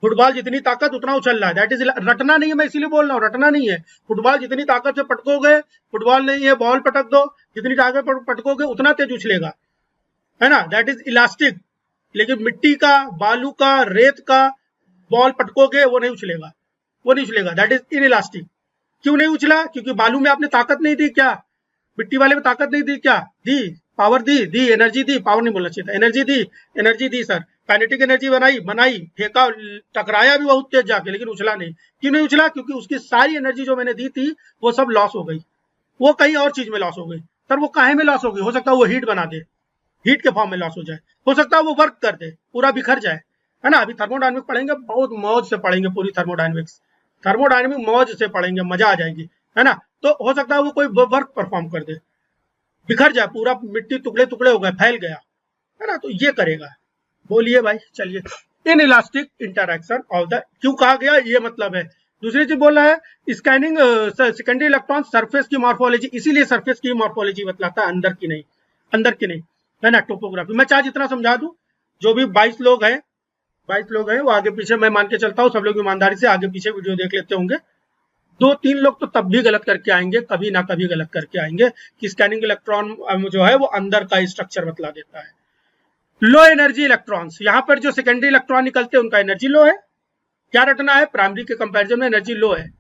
फुटबॉल जितनी ताकत उतना उछल रहा है, दैट इज रटना नहीं है, मैं इसीलिए बोल रहा हूँ, रटना नहीं है। फुटबॉल जितनी ताकत से पटकोगे, फुटबॉल नहीं है, बॉल पटक दो, जितनी ताकत पटकोगे उतना तेज उछलेगा, है ना, दैट इज इलास्टिक। लेकिन मिट्टी का, बालू का, रेत का बॉल पटकोगे वो नहीं उछलेगा, दैट इज इनइलास्टिक। क्यों नहीं उछला? क्योंकि बालू में आपने ताकत नहीं दी क्या? मिट्टी वाले में ताकत नहीं दी क्या? दी, पावर दी, एनर्जी दी, पावर नहीं बोलना चाहिए था, एनर्जी दी सर, काइनेटिक एनर्जी बनाई, फेंका, टकराया भी बहुत तेज जाके, लेकिन उछला नहीं। क्यों नहीं उछला? क्योंकि उसकी सारी एनर्जी जो मैंने दी थी वो सब लॉस हो गई, वो कहीं और चीज में लॉस हो गई। सर वो काहे में लॉस हो गई? हो सकता है वो हीट बना दे, हीट के फॉर्म में लॉस हो जाए, हो सकता है वो वर्क कर दे, पूरा बिखर जाए, है ना। अभी थर्मोडायनेमिक्स पढ़ेंगे, बहुत मौज से पढ़ेंगे, पूरी थर्मोडायनेमिक्स मौज से पढ़ेंगे, मजा आ जाएगी, है ना। तो हो सकता है वो कोई वर्क परफॉर्म कर दे, बिखर जाए, पूरा मिट्टी टुकड़े टुकड़े हो गए, फैल गया, है ना। तो ये करेगा। बोलिए भाई, चलिए। इनइलास्टिक इंटरैक्शन ऑफ द, क्यों कहा गया ये मतलब है। दूसरी चीज बोल रहा है स्कैनिंग सेकेंडरी इलेक्ट्रॉन सरफेस की मॉर्फोलॉजी, इसीलिए सरफेस की मॉर्फोलॉजी बतलाता है, अंदर की नहीं, है ना। टोपोग्राफी मैं चाहे जितना समझा दूं, जो भी 22 लोग हैं वो आगे पीछे, मैं मान के चलता हूँ सब लोग ईमानदारी से आगे पीछे वीडियो देख लेते होंगे। 2-3 लोग तो तब भी गलत करके आएंगे, कभी ना कभी गलत करके आएंगे कि स्कैनिंग इलेक्ट्रॉन जो है वो अंदर का स्ट्रक्चर बतला देता है। लो एनर्जी इलेक्ट्रॉन्स, यहां पर जो सेकेंडरी इलेक्ट्रॉन निकलते हैं उनका एनर्जी लो है। क्या रटना है? प्राइमरी के कंपैरिजन में एनर्जी लो है।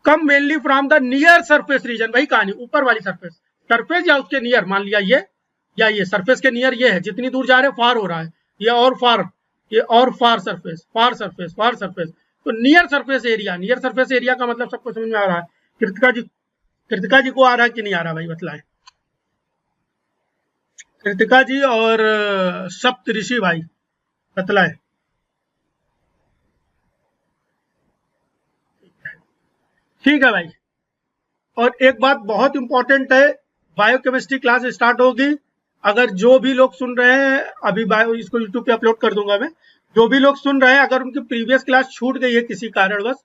Come mainly from the near surface region, वही कहानी, ऊपर वाली सरफेस या उसके नियर, मान लिया ये या ये सरफेस के नियर ये है, जितनी दूर जा रहे हैं फार हो रहा है, ये और फार सरफेस, तो नियर सरफेस एरिया का मतलब सबको समझ में आ रहा है। कृतिका जी को आ रहा है कि नहीं आ रहा भाई? बतलाएं कृतिका जी और सप्त ऋषि भाई, बतलाएं। ठीक है भाई। और एक बात बहुत इंपॉर्टेंट है, बायोकेमिस्ट्री क्लास स्टार्ट होगी। अगर जो भी लोग सुन रहे हैं, अभी बायो इसको यूट्यूब पे अपलोड कर दूंगा मैं, जो भी लोग सुन रहे हैं अगर उनकी प्रीवियस क्लास छूट गई है किसी कारणवश,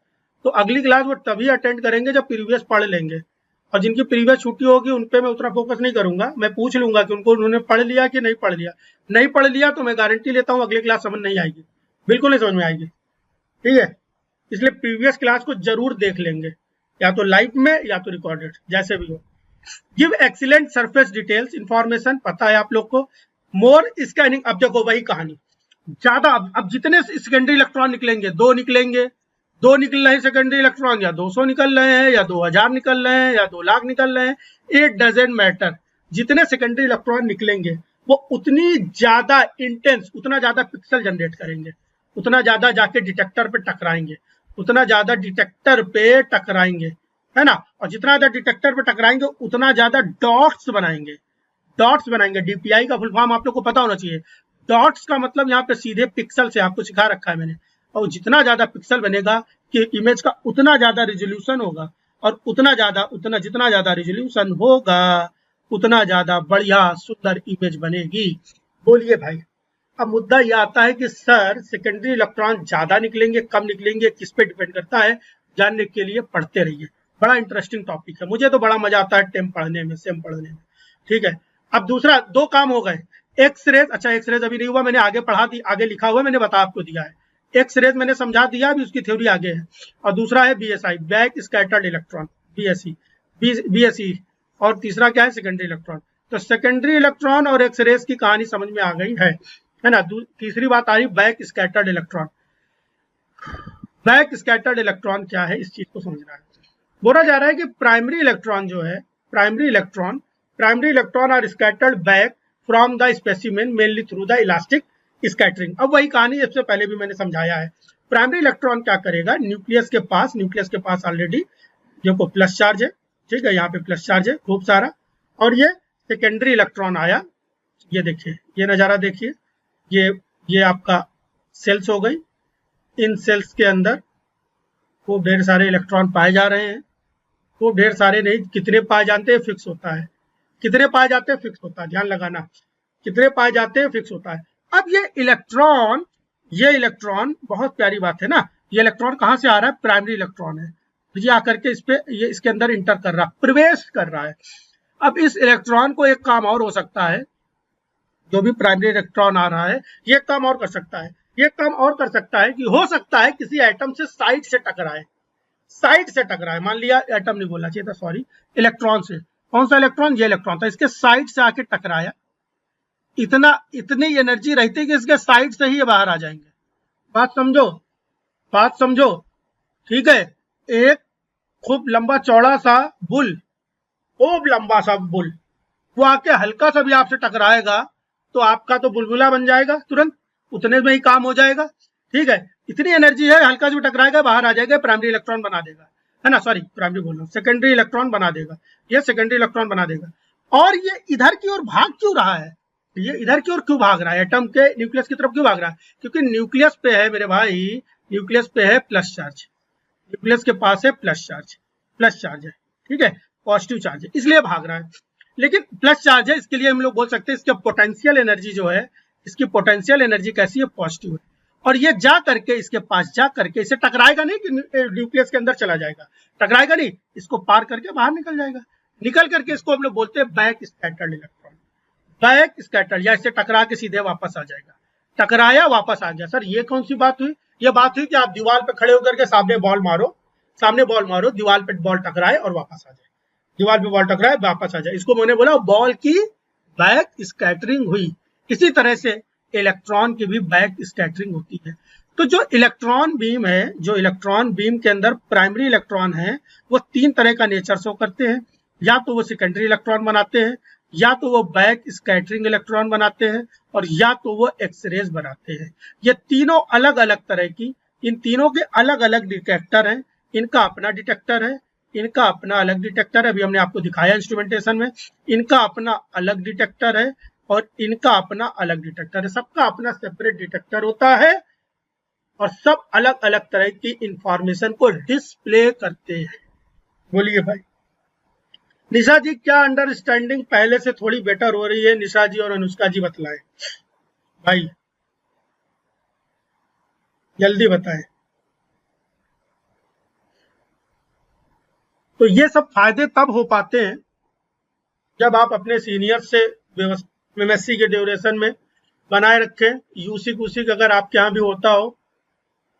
तो अगली क्लास वो तभी अटेंड करेंगे जब प्रीवियस पढ़ लेंगे। और जिनकी प्रीवियस छुट्टी होगी उन पे मैं उतना फोकस नहीं करूंगा, मैं पूछ लूंगा कि उन्होंने पढ़ लिया कि नहीं पढ़ लिया तो मैं गारंटी लेता हूँ अगली क्लास समझ नहीं आएगी, बिल्कुल नहीं समझ में आएगी, ठीक है। इसलिए प्रीवियस क्लास को जरूर देख लेंगे, या तो लाइव में या तो रिकॉर्डेड, जैसे भी हो। Give excellent surface details, information पता है आप लोग को। मोर स्कैनिंग, अब देखो वही कहानी, ज्यादा, अब जितने सेकेंडरी इलेक्ट्रॉन निकलेंगे, दो निकल रहे हैं सेकेंडरी इलेक्ट्रॉन, या 200 निकल रहे हैं, या 2000 निकल रहे हैं, या 2 लाख निकल रहे हैं, इट डजंट मैटर। जितने सेकेंडरी इलेक्ट्रॉन निकलेंगे वो उतनी ज्यादा इंटेंस, उतना ज्यादा पिक्सल जनरेट करेंगे, उतना ज्यादा जाके डिटेक्टर पे टकराएंगे, उतना ज्यादा डिटेक्टर पे टकराएंगे, है ना। और जितना ज्यादा डिटेक्टर पे टकराएंगे उतना ज्यादा डॉट्स बनाएंगे, डॉट्स बनाएंगे। डीपीआई का फुल फॉर्म आप लोग को पता होना चाहिए। डॉट्स का मतलब यहाँ पे सीधे पिक्सल से आपको सिखा रखा है मैंने। और जितना ज्यादा पिक्सल बनेगा कि इमेज का उतना ज्यादा रिजोल्यूशन होगा, और उतना जितना ज्यादा रिजोल्यूशन होगा उतना ज्यादा बढ़िया सुंदर इमेज बनेगी। बोलिए भाई। अब मुद्दा यह आता है कि सर सेकेंडरी इलेक्ट्रॉन ज्यादा निकलेंगे कम निकलेंगे किस पे डिपेंड करता है, जानने के लिए पढ़ते रहिए। बड़ा इंटरेस्टिंग टॉपिक है, मुझे तो बड़ा मजा आता है टेम पढ़ने में, सेम पढ़ने में। ठीक है, अब दूसरा दो काम हो गए। एक्स रेज, अच्छा एक्स रेज अभी नहीं हुआ, मैंने आगे पढ़ा दी, आगे लिखा हुआ मैंने बता आपको दिया है। एक्स रेज मैंने समझा दिया, अभी उसकी थ्योरी आगे है। और दूसरा है BSI, back scattered electron, BSE. और तीसरा क्या है, सेकेंडरी इलेक्ट्रॉन। तो सेकेंडरी इलेक्ट्रॉन और एक्स रेज की कहानी समझ में आ गई है ना। तीसरी बात आ रही back scattered electron. Back scattered electron क्या है, इस चीज को समझना है। बोला जा रहा है कि प्राइमरी इलेक्ट्रॉन जो है, primary electron are scattered back from the specimen mainly through the elastic scattering. अब वही कहानी इससे पहले भी मैंने समझाया है। प्राइमरी इलेक्ट्रॉन क्या करेगा, न्यूक्लियस के पास ऑलरेडी देखो प्लस चार्ज है, ठीक है, यहाँ पे प्लस चार्ज है खूब सारा। और ये सेकेंडरी इलेक्ट्रॉन आया, ये देखिए, ये नजारा देखिए, ये आपका सेल्स हो गई। इन सेल्स के अंदर खूब ढेर सारे इलेक्ट्रॉन पाए जा रहे हैं। खूब ढेर सारे नहीं, कितने पाए जाते हैं फिक्स होता है, कितने पाए जाते हैं फिक्स होता है, ध्यान लगाना, कितने पाए जाते हैं फिक्स होता है। अब ये इलेक्ट्रॉन बहुत प्यारी बात है ना, ये इलेक्ट्रॉन कहाँ से आ रहा है, प्राइमरी इलेक्ट्रॉन है, ये आकर के ये इसके अंदर इंटर कर रहा है, प्रवेश कर रहा है। अब इस इलेक्ट्रॉन को एक काम और हो सकता है, जो भी प्राइमरी इलेक्ट्रॉन आ रहा है ये काम और कर सकता है, ये काम और कर सकता है कि हो सकता है किसी एटम से साइड से टकराए, साइड से टकराए। मान लिया एटम नहीं बोलना चाहिए था, सॉरी, इलेक्ट्रॉन से। कौन सा इलेक्ट्रॉन, ये इलेक्ट्रॉन था, इसके साइड से आके टकराया, इतनी एनर्जी रहती है कि इसके साइड से ही ये बाहर आ जाएंगे। बात समझो, ठीक है। एक खूब लंबा चौड़ा सा बुल, खूब लंबा सा बुल, वो आके हल्का सा भी आपसे टकराएगा तो आपका तो बुलबुला बन जाएगा तुरंत, उतने में ही काम हो जाएगा। ठीक है, इतनी एनर्जी है, हल्का सा भी टकराएगा बाहर आ जाएगा, प्राइमरी इलेक्ट्रॉन बना देगा, है ना, सॉरी प्राइमरी बोल रहा हूँ, सेकेंडरी इलेक्ट्रॉन बना देगा, ये सेकेंडरी इलेक्ट्रॉन बना देगा। और ये इधर की ओर भाग क्यों रहा है, ये इधर की ओर क्यों भाग रहा है, एटम के न्यूक्लियस की तरफ क्यों भाग रहा है, क्योंकि न्यूक्लियस पे है मेरे भाई, न्यूक्लियस पे है प्लस चार्ज, न्यूक्लियस के पास है प्लस चार्ज है, ठीक है, पॉजिटिव चार्ज है, इसलिए भाग रहा है। लेकिन प्लस चार्ज है, इसके लिए हम लोग बोल सकते हैं इसका पोटेंशियल एनर्जी जो है, इसकी पोटेंशियल एनर्जी कैसी है, पॉजिटिव है। और ये जा करके इसके पास जा करके इसे टकराएगा नहीं कि न्यूक्लियस के अंदर चला जाएगा, टकराएगा नहीं, इसको पार करके बाहर निकल जाएगा, निकल करके इसको हम लोग बोलते हैं back scattered electron, back scattered, या इससे टकरा के सीधे वापस आ जाएगा, टकराया वापस आ गया। सर ये कौन सी बात हुई, ये बात हुई कि आप दीवार पे खड़े होकर के सामने बॉल मारो, दीवार पे बॉल टकराए और वापस आ जाए, दीवार पे बॉल टकराए वापस आ जाए, इसको मैंने बोला बॉल की बैक स्कैटरिंग हुई। इसी तरह से इलेक्ट्रॉन की भी बैक स्कैटरिंग होती है। तो जो इलेक्ट्रॉन बीम है, जो इलेक्ट्रॉन बीम के अंदर प्राइमरी इलेक्ट्रॉन है, वो तीन तरह का नेचर शो करते हैं, या तो वो सेकेंडरी इलेक्ट्रॉन बनाते हैं, या तो वो बैक स्कैटरिंग इलेक्ट्रॉन बनाते हैं, और या तो वो एक्सरेज बनाते हैं। ये तीनों अलग अलग तरह की, इन तीनों के अलग अलग डिटेक्टर हैं, इनका अपना डिटेक्टर है, इनका अपना अलग डिटेक्टर है, अभी हमने आपको दिखाया इंस्ट्रूमेंटेशन में, इनका अपना अलग डिटेक्टर है और इनका अपना अलग डिटेक्टर है, सबका अपना सेपरेट डिटेक्टर होता है और सब अलग अलग तरह की इंफॉर्मेशन को डिस्प्ले करते हैं। बोलिए भाई। निशा जी, क्या अंडरस्टैंडिंग पहले से थोड़ी बेटर हो रही है, निशा जी और अनुष्का जी बतलाएं भाई, जल्दी बताएं। तो ये सब फायदे तब हो पाते हैं जब आप अपने सीनियर से एमएससी के ड्यूरेशन में बनाए रखें। यूसी कुसी अगर आपके यहाँ भी होता हो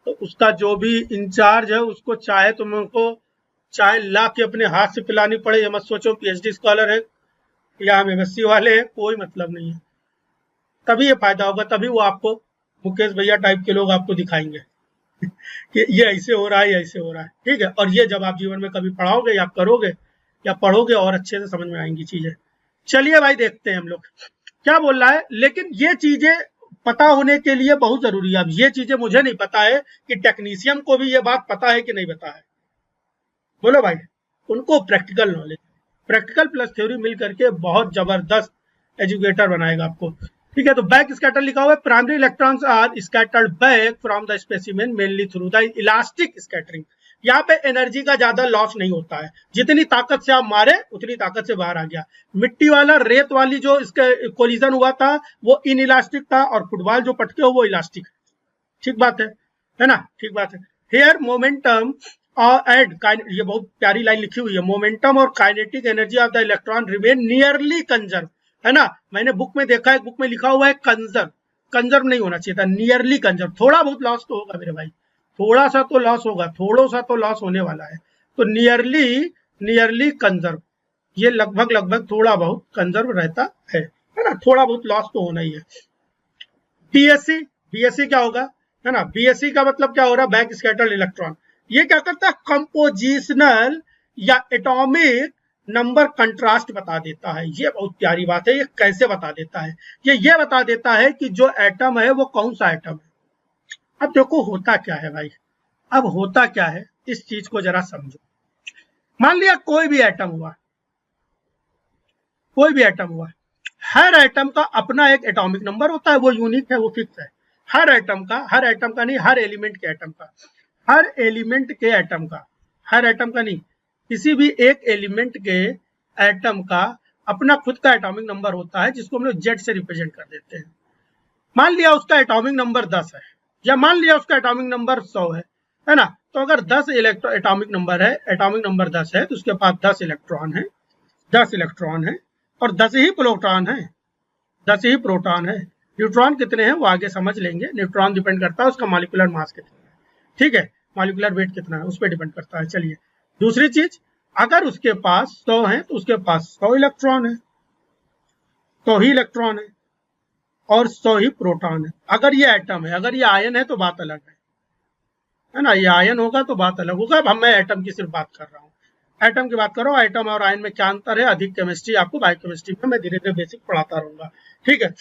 तो उसका जो भी इंचार्ज है उसको चाहे तुम उनको चाहे ला के अपने हाथ से पिलानी पड़े, ये मत सोचो पीएचडी स्कॉलर है या हम एमएससी वाले हैं, कोई मतलब नहीं है। तभी ये फायदा होगा, तभी वो आपको मुकेश भैया टाइप के लोग आपको दिखाएंगे कि ये ऐसे हो रहा है, ये ऐसे हो रहा है, ठीक है। और ये जब आप जीवन में कभी पढ़ाओगे या करोगे या पढ़ोगे और अच्छे से समझ में आएंगी चीजें। चलिए भाई देखते हैं हम लोग। क्या बोल रहा है, लेकिन ये चीजें पता होने के लिए बहुत जरूरी है। अब ये चीजें मुझे नहीं पता है कि टेक्नीशियन को भी ये बात पता है कि नहीं पता है, बोलो भाई। उनको practical knowledge, practical plus theory मिल करके बहुत जबरदस्त एजुकेटर बनाएगा आपको। ठीक है, तो बैक स्कैटर लिखा हुआ है, primary electrons are scattered back from the specimen mainly through the elastic scattering. यहाँ पे एनर्जी का ज्यादा लॉस नहीं होता है, जितनी ताकत से आप मारे उतनी ताकत से बाहर आ गया। मिट्टी वाला, रेत वाली जो इसका कोलिजन हुआ था वो इन इलास्टिक था, और फुटबॉल जो पटके हो वो इलास्टिक। ठीक बात है ना, ठीक बात है। हेयर मोमेंटम एंड ये बहुत प्यारी लाइन लिखी हुई है, मोमेंटम और kinetic energy of the electron remain nearly conserve, है ना। मैंने बुक में देखा है, बुक में लिखा हुआ है कंजर्व, कंजर्व नहीं होना चाहिए था, नियरली कंजर्व। थोड़ा बहुत लॉस तो होगा मेरे भाई, थोड़ा सा तो लॉस होगा, थोड़ा सा तो लॉस होने वाला है। तो नियरली कंजर्व, ये लगभग लगभग थोड़ा बहुत कंजर्व रहता है ना, थोड़ा बहुत लॉस तो होना ही है। बीएससी, बीएससी क्या होगा, है ना। बीएससी का मतलब क्या हो रहा है, बैक स्कैटर्ड इलेक्ट्रॉन। ये क्या करता है, कंपोजिशनल या एटॉमिक नंबर कंट्रास्ट बता देता है। ये बहुत प्यारी बात है। ये कैसे बता देता है, ये बता देता है कि जो एटम है वो कौन सा एटम है। अब देखो होता क्या है भाई, अब होता क्या है, इस चीज को जरा समझो। मान लिया कोई भी एटम हुआ, कोई भी एटम हुआ, हर एटम का अपना एक एटॉमिक नंबर होता है, वो यूनिक है, वो फिक्स है। हर एटम का नहीं, हर एलिमेंट के एटम का, हर एलिमेंट के एटम का, हर एटम का नहीं, किसी भी एक एलिमेंट के एटम का अपना खुद का एटॉमिक नंबर होता है, जिसको हम लोग जेड से रिप्रेजेंट कर देते हैं। मान लिया उसका एटॉमिक नंबर 10 है, या मान लिया उसका एटॉमिक नंबर 100 है ना। तो अगर 10 एटॉमिक नंबर है, एटॉमिक नंबर 10 है, तो उसके पास 10 इलेक्ट्रॉन है, 10 इलेक्ट्रॉन है, और 10 ही प्रोटॉन है, 10 ही प्रोटॉन है। न्यूट्रॉन कितने हैं वो आगे समझ लेंगे, न्यूट्रॉन डिपेंड करता है उसका मॉलिक्यूलर मास कितना है, ठीक है, मॉलिक्यूलर वेट कितना है उस पर डिपेंड करता है। चलिए दूसरी चीज, अगर उसके पास 100 है तो उसके पास 100 इलेक्ट्रॉन है, 100 ही इलेक्ट्रॉन है, और 100 ही प्रोटॉन है। अगर ये एटम है, अगर ये आयन है तो बात अलग है ना, ये आयन होगा तो बात अलग होगा। अब मैं एटम की सिर्फ बात कर रहा हूँ, एटम की बात कर रहा हूँ। एटम और आयन में क्या अंतर है, अधिक केमिस्ट्री आपको बायोकेमिस्ट्री में मैं धीरे धीरे बेसिक पढ़ाता रहूंगा, ठीक है।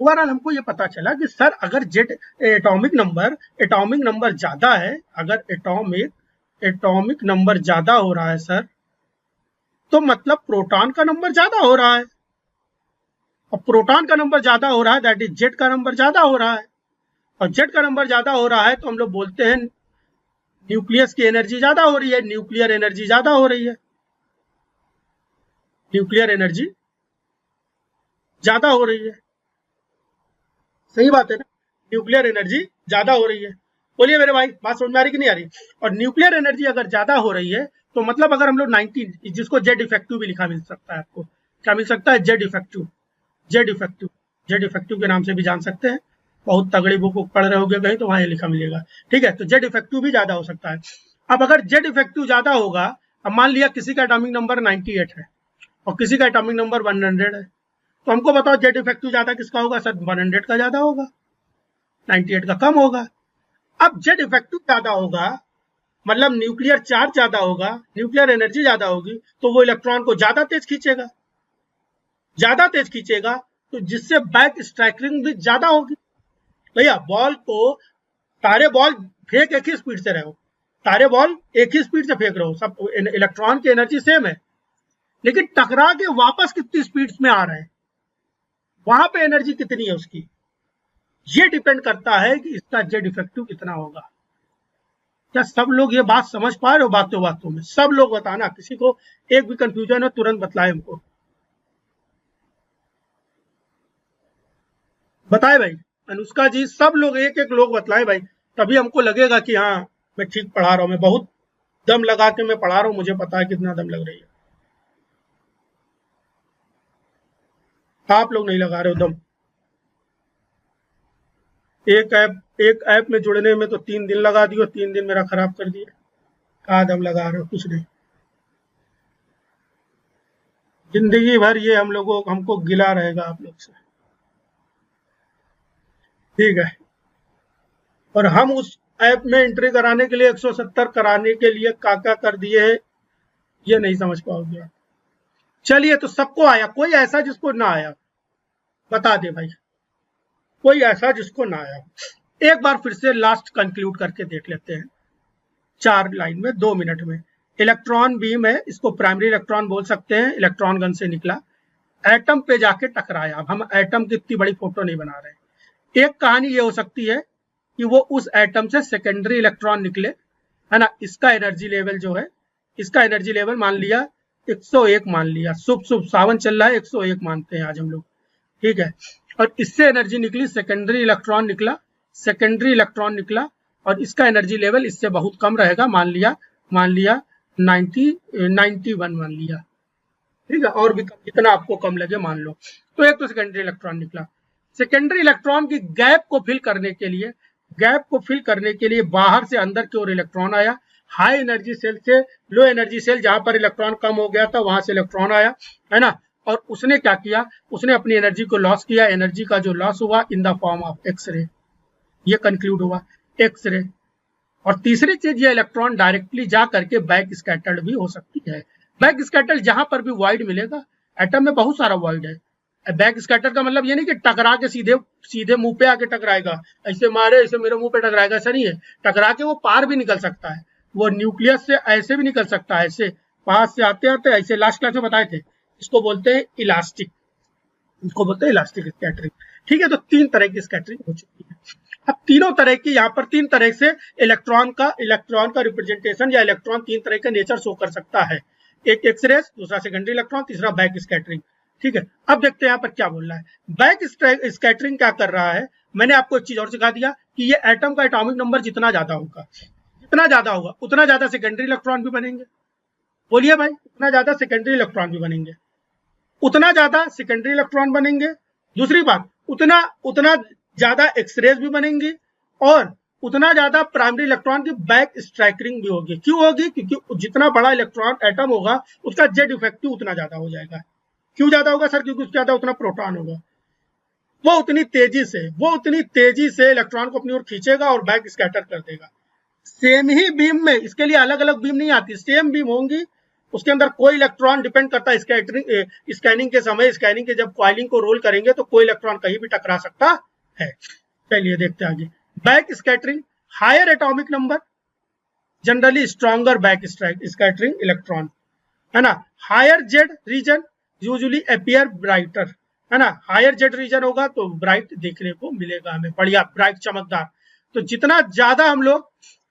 ओवरऑल हमको ये पता चला कि सर अगर जेड एटॉमिक नंबर ज्यादा है, अगर एटॉमिक नंबर ज्यादा हो रहा है सर, तो मतलब प्रोटॉन का नंबर ज्यादा हो रहा है, और प्रोटॉन का नंबर ज्यादा हो रहा है, दैट इज जेड का नंबर ज्यादा हो रहा है, और जेड का नंबर ज्यादा हो रहा है तो हम लोग बोलते हैं न्यूक्लियस की एनर्जी ज्यादा हो रही है, न्यूक्लियर एनर्जी ज्यादा हो रही है, न्यूक्लियर एनर्जी ज्यादा हो रही है, सही बात है ना, न्यूक्लियर एनर्जी ज्यादा हो रही है। बोलिए मेरे भाई, बात समझ में आ रही कि नहीं आ रही। और न्यूक्लियर एनर्जी अगर ज्यादा हो रही है तो मतलब अगर हम लोग 19, जिसको जेड इफेक्टिव भी लिखा मिल सकता है आपको, क्या मिल सकता है, Z effective, Z effective, Z effective के नाम से भी जान सकते हैं, बहुत तगड़ी बुक पढ़ रहे होगे कहीं तो वहां ये लिखा मिलेगा, ठीक है। तो जेड इफेक्टिव भी ज्यादा हो सकता है। अब अगर जेड इफेक्टिव ज्यादा होगा, अब मान लिया किसी का एटॉमिक नंबर 98 है और किसी का एटॉमिक नंबर 100 है, तो हमको बताओ जेड इफेक्टिव ज्यादा किसका होगा, सर 100 का ज्यादा होगा, 98 का कम होगा। अब जेड इफेक्टिव ज्यादा होगा मतलब न्यूक्लियर चार्ज ज्यादा होगा, न्यूक्लियर एनर्जी ज्यादा होगी, तो वो इलेक्ट्रॉन को ज्यादा तेज खींचेगा, ज्यादा तेज खींचेगा, तो जिससे बैक स्ट्राइकिंग भी ज्यादा होगी। भैया बॉल को, सारे बॉल फेंक एक ही स्पीड से रहे हो, सारे बॉल एक ही स्पीड से फेंक रहे हो, सब इलेक्ट्रॉन की एनर्जी सेम है, लेकिन टकरा के वापस कितनी स्पीड में आ रहे हैं, वहां पे एनर्जी कितनी है उसकी, ये डिपेंड करता है कि इसका जेड इफेक्टिव कितना होगा। क्या सब लोग ये बात समझ पा रहे हो, बातों बातों में सब लोग बताना, किसी को एक भी कंफ्यूजन है तुरंत बतलाए हमको, बताए भाई, अनुष्का जी सब लोग एक एक लोग बतलाए भाई, तभी हमको लगेगा कि हाँ मैं ठीक पढ़ा रहा हूँ, मैं बहुत दम लगा के मैं पढ़ा रहा हूँ, मुझे पता है कितना दम लग रही है। आप लोग नहीं लगा रहे हो दम, एक ऐप में जुड़ने में तो 3 दिन लगा दियो, 3 दिन मेरा खराब कर दिया, कहाँ दम लगा रहे हो, कुछ नहीं। जिंदगी भर ये हम लोगों हमको गिला रहेगा आप लोग से, ठीक है। और हम उस ऐप में एंट्री कराने के लिए 170 कराने के लिए काका कर दिए है, ये नहीं समझ पाओगे आप। चलिए तो सबको आया, कोई ऐसा जिसको ना आया, बता दे भाई, कोई ऐसा जिसको ना आया हो। एक बार फिर से लास्ट कंक्लूड करके देख लेते हैं 4 लाइन में 2 मिनट में। इलेक्ट्रॉन बीम है, इसको प्राइमरी इलेक्ट्रॉन बोल सकते हैं, इलेक्ट्रॉन गन से निकला, एटम पे जाके टकराया। अब हम एटम की इतनी बड़ी फोटो नहीं बना रहे। एक कहानी ये हो सकती है कि वो उस एटम से सेकेंडरी इलेक्ट्रॉन निकले, है ना। इसका एनर्जी लेवल जो है, इसका एनर्जी लेवल मान लिया 101 मान लिया, शुभ शुभ सावन चल रहा है, 101 मानते हैं आज हम लोग, ठीक है। और इससे एनर्जी निकली, सेकेंडरी इलेक्ट्रॉन निकला, सेकेंडरी इलेक्ट्रॉन निकला और इसका एनर्जी लेवल इससे बहुत कम रहेगा, मान लिया 91 मान लिया, ठीक है। और भी कम, जितना आपको कम लगे मान लो। तो एक तो सेकेंडरी इलेक्ट्रॉन निकला। सेकेंडरी इलेक्ट्रॉन की गैप को फिल करने के लिए, गैप को फिल करने के लिए बाहर से अंदर की ओर इलेक्ट्रॉन आया। हाई एनर्जी सेल से लो एनर्जी सेल, जहां पर इलेक्ट्रॉन कम हो गया था वहां से इलेक्ट्रॉन आया, है ना। और उसने क्या किया, उसने अपनी एनर्जी को लॉस किया। एनर्जी का जो लॉस हुआ in the form of X-ray, ये कंक्लूड हुआ एक्सरे। और तीसरी चीज, ये इलेक्ट्रॉन डायरेक्टली जा करके बैक स्कैटर्ड भी हो सकती है। बैक स्कैटर्ड जहां पर भी वॉइड मिलेगा, एटम में बहुत सारा वॉइड है। बैक स्कैटर का मतलब ये नहीं कि टकरा के सीधे सीधे मुंह पे आके टकराएगा, ऐसे मारे ऐसे मेरे मुंह पे टकराएगा, ऐसा नहीं है। टकरा के वो पार भी निकल सकता है, वो न्यूक्लियस से ऐसे भी निकल सकता है, ऐसे पास से आते आते ऐसे। लास्ट क्लास में बताए थे, इसको बोलते हैं इलास्टिक, इसको बोलते हैं इलास्टिक स्कैटरिंग, ठीक है। तो 3 तरह की स्कैटरिंग हो चुकी है। अब तीनों तरह की, यहाँ पर 3 तरह से इलेक्ट्रॉन का रिप्रेजेंटेशन या इलेक्ट्रॉन 3 तरह का नेचर शो कर सकता है। एक एक्सरे, दूसरा सेकेंडरी इलेक्ट्रॉन, तीसरा बैक स्कैटरिंग, ठीक है। अब देखते हैं यहाँ पर क्या बोल रहा है। बैक स्कैटरिंग क्या कर रहा है, मैंने आपको एक चीज और सिखा दिया कि ये एटम का एटॉमिक नंबर जितना ज्यादा होगा, जितना ज्यादा होगा उतना ज्यादा सेकेंडरी इलेक्ट्रॉन भी बनेंगे। बोलिए भाई, उतना ज्यादा सेकेंडरी इलेक्ट्रॉन भी बनेंगे, उतना ज्यादा सेकेंडरी इलेक्ट्रॉन बनेंगे। दूसरी बात, उतना उतना ज्यादा एक्सरेज भी बनेंगी और उतना ज्यादा प्राइमरी इलेक्ट्रॉन की बैक स्ट्राइकरिंग भी होगी। क्यों होगी? क्योंकि जितना बड़ा इलेक्ट्रॉन एटम होगा उसका जेड इफेक्टिव उतना ज्यादा हो जाएगा। क्यों ज्यादा होगा सर? क्योंकि उससे ज्यादा उतना प्रोटॉन होगा, वो उतनी तेजी से इलेक्ट्रॉन को अपनी ओर खींचेगा और बैक स्कैटर कर देगा। सेम ही बीम में, इसके लिए अलग अलग बीम नहीं आती, सेम बीम होंगी, उसके अंदर कोई इलेक्ट्रॉन डिपेंड करता है स्कैनिंग के समय, स्कैनिंग के जब कॉइलिंग को रोल करेंगे तो कोई इलेक्ट्रॉन कहीं भी टकरा सकता है। चलिए देखते हैं आगे। Back scattering, higher atomic number, generally stronger back scattering electron, है ना। Higher Z region usually appear brighter, है ना। हायर जेड रीजन होगा तो ब्राइट देखने को मिलेगा हमें, बढ़िया ब्राइट चमकदार। तो जितना ज्यादा हम लोग,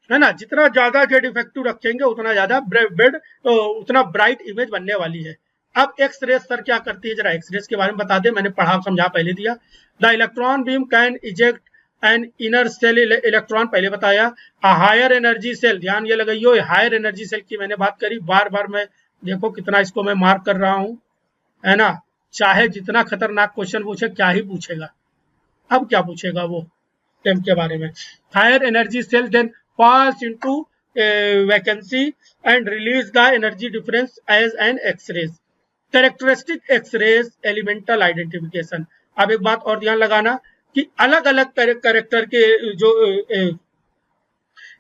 है ना, जितना ज्यादा जेड इफेक्टिव रखेंगे उतना ज्यादा बेड उतना ब्राइट इमेज बनने वाली है। अब एक्स रेज सर क्या करती है, जरा एक्स रेज के बारे में बता दे, मैंने पढ़ा समझा पहले दिया। The electron beam can eject an inner cell electron, पहले बताया। हायर एनर्जी सेल, ध्यान ये लगाइयो, हायर एनर्जी सेल की मैंने बात करी, बार बार मैं, देखो कितना इसको मैं मार्क कर रहा हूं, है ना। चाहे जितना खतरनाक क्वेश्चन पूछे, क्या ही पूछेगा, अब क्या पूछेगा वो टेम के बारे में। Higher energy shell then falls into a vacancy and release the energy difference as an X-rays. Characteristic X-rays elemental identification. अब एक बात और ध्यान लगाना कि अलग अलग कैरेक्टर के जो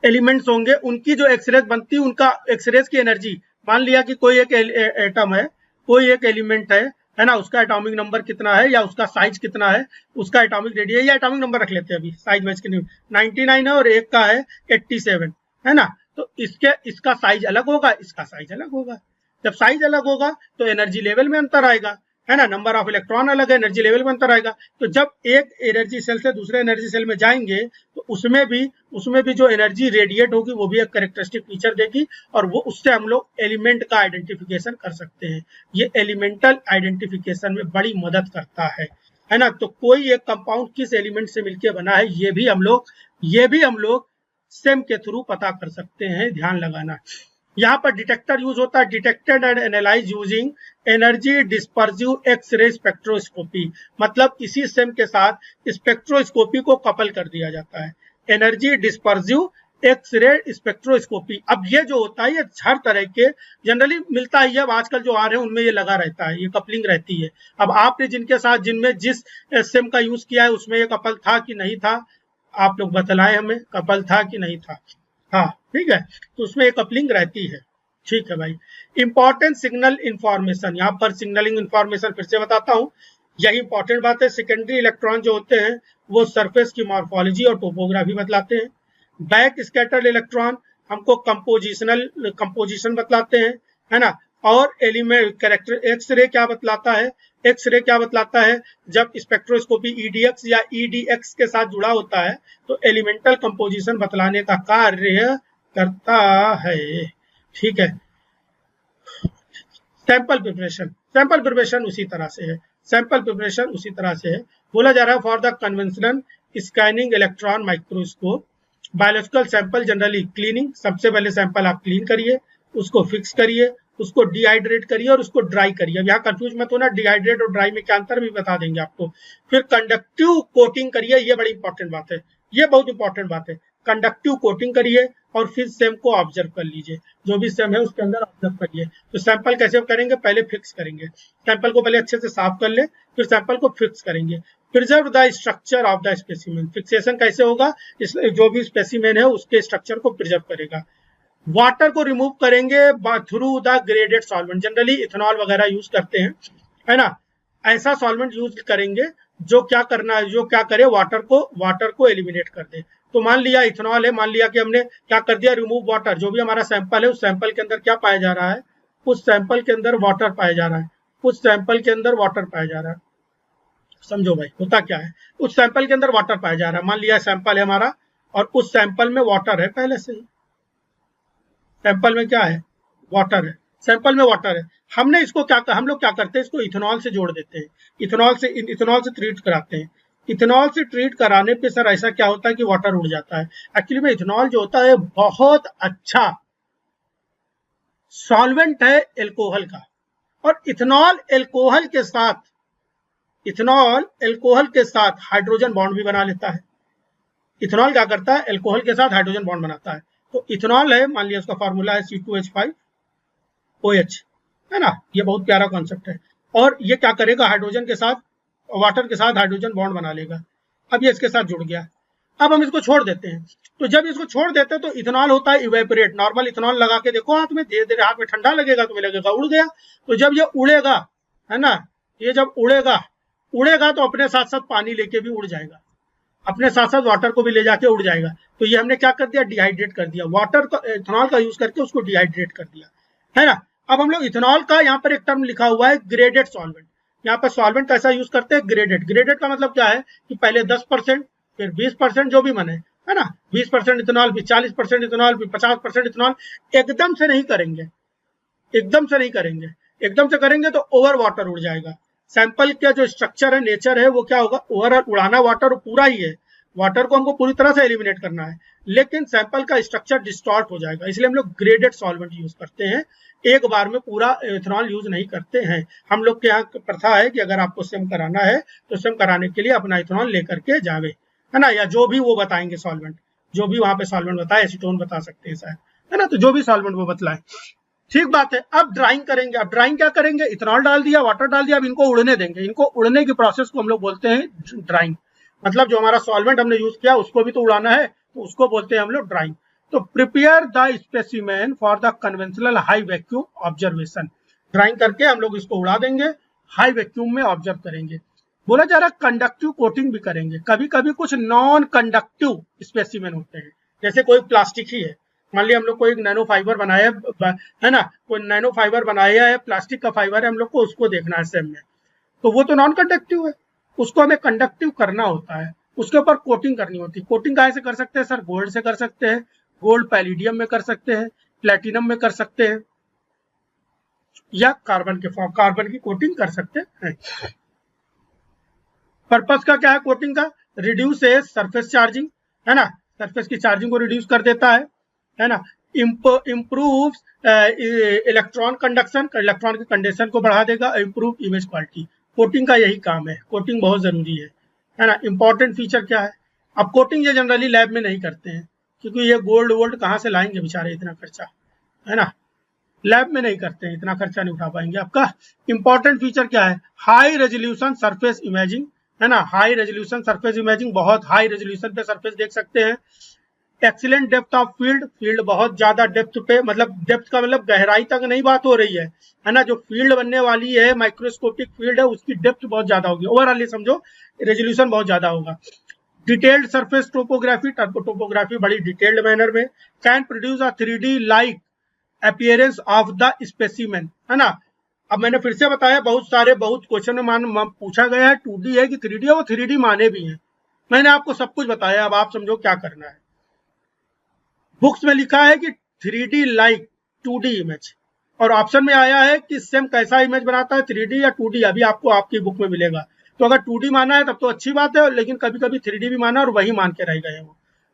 एलिमेंट्स होंगे उनकी जो एक्सरेज बनती है, उनका एक्सरेज की एनर्जी, मान लिया कि कोई एक एटम है, कोई एक एलिमेंट है ना, उसका एटॉमिक नंबर कितना है या उसका साइज कितना है, उसका एटॉमिक रेडियस या एटॉमिक नंबर रख लेते हैं अभी, साइज वाइज के नहीं, 99 है और एक का है 87, है ना। तो इसका साइज अलग होगा, इसका साइज अलग होगा। जब साइज अलग होगा तो एनर्जी लेवल में अंतर आएगा, है ना। नंबर ऑफ इलेक्ट्रॉन अलग है, एनर्जी लेवल में अंतर आएगा। तो जब एक एनर्जी सेल से दूसरे एनर्जी सेल में जाएंगे तो उसमें भी जो एनर्जी रेडिएट होगी वो भी एक कैरेक्टरिस्टिक फीचर देगी और वो उससे हम लोग एलिमेंट का आइडेंटिफिकेशन कर सकते हैं। ये एलिमेंटल आइडेंटिफिकेशन में बड़ी मदद करता है ना। तो कोई एक कंपाउंड किस एलिमेंट से मिलकर बना है, ये भी हम लोग सेम के थ्रू पता कर सकते हैं, ध्यान लगाना। यहाँ पर डिटेक्टर यूज होता है, detected and analyse using energy dispersive X-ray spectroscopy, मतलब इसी सेम के साथ स्पेक्ट्रोस्कोपी को कपल कर दिया जाता है, एनर्जी डिस्पर्सिव एक्स-रे स्पेक्ट्रोस्कोपी। अब ये जो होता है ये हर तरह के जनरली मिलता ही है, अब आजकल जो आ रहे हैं उनमें ये लगा रहता है, ये कपलिंग रहती है। अब आपने जिनमें जिस सेम का यूज किया है उसमें ये कपल था कि नहीं था, आप लोग बतलाएं हमें, कपल था कि नहीं था। हाँ ठीक है, तो उसमें एक कपलिंग रहती है, ठीक है भाई। इंपॉर्टेंट सिग्नल इंफॉर्मेशन, यहाँ पर सिग्नलिंग इंफॉर्मेशन फिर से बताता हूँ यही इंपॉर्टेंट बात है। सेकेंडरी इलेक्ट्रॉन जो होते हैं वो सरफेस की मॉर्फोलॉजी और टोपोग्राफी बतलाते हैं। बैक स्कैटर्ड इलेक्ट्रॉन हमको कंपोजिशन बतलाते हैं, है ना। और एलिमेंट कैरेक्टर एक्सरे क्या बतलाता है, एक्सरे क्या बतलाता है, जब स्पेक्ट्रोस्कोपी ईडीएक्स या ईडीएक्स के साथ जुड़ा होता है तो एलिमेंटल कंपोजिशन बतलाने का कार्य करता है। ठीक है। सैंपल प्रिपरेशन उसी तरह से है, सैंपल प्रिपरेशन उसी तरह से है। बोला जा रहा है for the conventional scanning electron microscope biological sample generally cleaning, सबसे पहले सैंपल आप क्लीन करिए, उसको फिक्स करिए, उसको डिहाइड्रेट करिए और उसको ड्राई करिए। अब यहाँ कंफ्यूज मत होना, डिहाइड्रेट और ड्राई में क्या अंतर भी बता देंगे आपको। फिर कंडक्टिव कोटिंग करिए, ये बड़ी इंपॉर्टेंट बात है, ये बहुत इंपॉर्टेंट बात है। कंडक्टिव कोटिंग करिए और फिर सेम को ऑब्जर्व कर लीजिए, जो भी सेम है उसके अंदर ऑब्जर्व करिए। तो सैंपल कैसे करेंगे, पहले फिक्स करेंगे, सैंपल को पहले अच्छे से साफ कर ले, फिर सैंपल को फिक्स करेंगे। Preserve the structure of the specimen, fixation कैसे होगा, जो भी स्पेसिमेन है उसके स्ट्रक्चर को प्रिजर्व करेगा। वाटर को रिमूव करेंगे through the graded solvent, generally ethanol वगैरह यूज करते हैं, है ना। ऐसा सॉल्वेंट यूज करेंगे जो क्या करना है, जो क्या करे वाटर को एलिमिनेट कर दे। तो मान लिया इथेनॉल है, मान लिया कि हमने क्या कर दिया, रिमूव वाटर। जो भी हमारा सैंपल है उस सैंपल के अंदर क्या पाया जा रहा है, उस सैंपल के अंदर वाटर पाया जा रहा है, उस सैंपल के अंदर वाटर पाया जा रहा है। समझो भाई होता क्या है, उस सैंपल के अंदर वाटर पाया जा रहा है। मान लिया सैंपल है हमारा और उस सैंपल में वाटर है, पहले से ही सैंपल में क्या है, वाटर है, सैंपल में वाटर है। हमने इसको हम लोग क्या करते हैं, इसको इथेनॉल से जोड़ देते हैं, इथेनॉल से ट्रीट कराते हैं। इथेनॉल से ट्रीट कराने पे सर ऐसा क्या होता है कि वाटर उड़ जाता है। एक्चुअली में इथेनॉल जो होता है बहुत अच्छा सॉल्वेंट है एल्कोहल का, और इथेनॉल एल्कोहल के साथ हाइड्रोजन बॉन्ड भी बना लेता है। इथेनॉल क्या करता है, एल्कोहल के साथ हाइड्रोजन बॉन्ड बनाता है। तो इथेनॉल है, मान लिया उसका फार्मूला है C2H5OH, है ना। ये बहुत प्यारा कॉन्सेप्ट है। और ये क्या करेगा, हाइड्रोजन के साथ, वाटर के साथ हाइड्रोजन बॉन्ड बना लेगा। अब ये इसके साथ जुड़ गया, अब हम इसको छोड़ देते हैं। तो जब इसको छोड़ देते हैं तो इथेनॉल होता है इवेपोरेट। नॉर्मल इथेनॉल लगा के देखो हाथ में, धीरे धीरे हाथ में ठंडा लगेगा, तुम्हें लगेगा उड़ गया। तो जब ये उड़ेगा, है ना, ये जब उड़ेगा तो अपने साथ साथ पानी लेके भी उड़ जाएगा, अपने साथ साथ वाटर को भी ले जाके उड़ जाएगा। तो ये हमने क्या कर दिया, डिहाइड्रेट कर दिया, वाटर का इथेनॉल का यूज करके उसको डिहाइड्रेट कर दिया, है ना। अब हम लोग इथेनॉल का यहाँ पर एक टर्म लिखा हुआ है ग्रेडेड सॉल्वेंट। यहाँ पर सॉल्वेंट कैसा यूज करते हैं, ग्रेडेड का मतलब क्या है कि पहले 10%, फिर 20%, जो भी बने, है ना, 20% इथेनॉल, फिर 40% इथेनॉल, फिर 50% इथेनॉल। एकदम से नहीं करेंगे, एकदम से करेंगे तो ओवर वाटर उड़ जाएगा। सैंपल का जो स्ट्रक्चर है, नेचर है, वो क्या होगा, ओवरऑल उड़ाना वाटर पूरा ही है, वाटर को हमको पूरी तरह से एलिमिनेट करना है, लेकिन सैंपल का स्ट्रक्चर डिस्टॉर्ट हो जाएगा। इसलिए हम लोग ग्रेडेड सॉल्वेंट यूज करते हैं, एक बार में पूरा इथेनॉल यूज नहीं करते हैं। हम लोग के यहाँ प्रथा है कि अगर आपको सेम कराना है तो सेम कराने के लिए अपना इथेनॉल लेकर के जावे, है ना, या जो भी वो बताएंगे सॉल्वेंट, जो भी वहां पे सॉल्वेंट बताए, एसीटोन बता सकते हैं शायद, है ना, तो जो भी सॉल्वेंट वो बतलाए। ठीक बात है। अब ड्राइंग करेंगे, अब ड्राइंग क्या करेंगे, इथेनॉल डाल दिया, वाटर डाल दिया, अब इनको उड़ने देंगे। इनको उड़ने की प्रोसेस को हम लोग बोलते हैं ड्राइंग। मतलब जो हमारा सॉल्वेंट हमने यूज किया उसको भी तो उड़ाना है, तो उसको बोलते हैं हम लोग ड्राइंग। तो prepare the specimen for the conventional high vacuum observation, drawing करके हम लोग इसको उड़ा देंगे, हाई वैक्यूम में ऑब्जर्व करेंगे। बोला जा रहा कंडक्टिव कोटिंग भी करेंगे। कभी कभी कुछ नॉन कंडक्टिव स्पेसिमेन होते हैं, जैसे कोई प्लास्टिक ही है, मान लिया हम लोग को एक नैनो फाइबर बनाया है ना, कोई नैनो फाइबर बनाया है, प्लास्टिक का फाइबर है, हम लोग को उसको देखना है सेम में, तो वो तो नॉन कंडक्टिव है, उसको हमें कंडक्टिव करना होता है, उसके ऊपर कोटिंग करनी होती है। कोटिंग कहाँ से कर सकते हैं सर, गोल्ड से कर सकते हैं, गोल्ड पैलिडियम में कर सकते हैं, प्लेटिनम में कर सकते हैं, या कार्बन की कोटिंग कर सकते हैं। पर्पस का क्या है कोटिंग का, रिड्यूस सरफेस चार्जिंग, है ना, सरफेस की चार्जिंग को रिड्यूस कर देता है ना, इम्प्रूव इलेक्ट्रॉन कंडक्शन, इलेक्ट्रॉन के कंडक्शन को बढ़ा देगा, इम्प्रूव इमेज क्वालिटी। कोटिंग का यही काम है, कोटिंग बहुत जरूरी है ना। इंपॉर्टेंट फीचर क्या है, अब कोटिंग ये जनरली लैब में नहीं करते हैं, क्योंकि ये गोल्ड वोल्ड कहाँ से लाएंगे बेचारे, इतना खर्चा, है ना, लैब में नहीं करते हैं, इतना खर्चा नहीं उठा पाएंगे। आपका इंपॉर्टेंट फीचर क्या है, हाई रेजोल्यूशन सरफेस इमेजिंग, है ना, हाई रेजोल्यूशन सरफेस इमेजिंग, बहुत हाई रेजोल्यूशन पे सरफेस देख सकते हैं। Excellent depth of field, field बहुत ज्यादा डेप्थ पे, मतलब डेप्थ का मतलब गहराई तक नहीं बात हो रही है ना, जो फील्ड बनने वाली है माइक्रोस्कोपिक फील्ड है उसकी डेप्थ बहुत ज्यादा होगी, ओवरऑल ये समझो रेजोल्यूशन बहुत ज्यादा होगा। डिटेल्ड सरफेस टोपोग्राफी, टोपोग्राफी बड़ी डिटेल्ड मैनर में, can produce a 3D like appearance of the specimen, है ना। अब मैंने फिर से बताया बहुत क्वेश्चन में पूछा गया है 2D है कि 3D है, वो 3D माने भी हैं, मैंने आपको सब कुछ बताया, अब आप समझो क्या करना है। बुक्स में लिखा है कि 3D लाइक 2D इमेज, और ऑप्शन में आया है कि सेम कैसा इमेज बनाता है 3D या 2D, अभी आपको आपकी बुक में मिलेगा। तो अगर 2D माना है तब तो अच्छी बात है, लेकिन कभी कभी 3D भी माना और वही मान के रह गए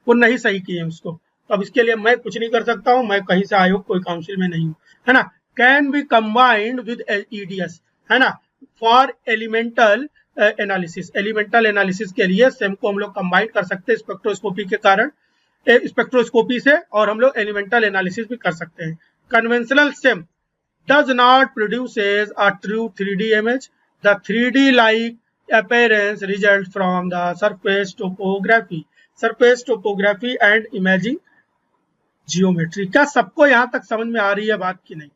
वो नहीं सही किए उसको। तो अब इसके लिए मैं कुछ नहीं कर सकता हूँ, मैं कहीं से आयोग कोई काउंसिल में नहीं हूँ, है ना। Can be combined with EDS, है ना, for elemental analysis, elemental analysis के लिए सेम को हम लोग कंबाइन कर सकते हैं स्पेक्ट्रोस्कोपी के कारण, स्पेक्ट्रोस्कोपी से, और हम लोग एलिमेंटल एनालिसिस भी कर सकते हैं। Conventional same does not produces a true 3D image. The 3D like appearance results from the surface topography and imaging geometry। क्या सबको यहां तक समझ में आ रही है बात की नहीं?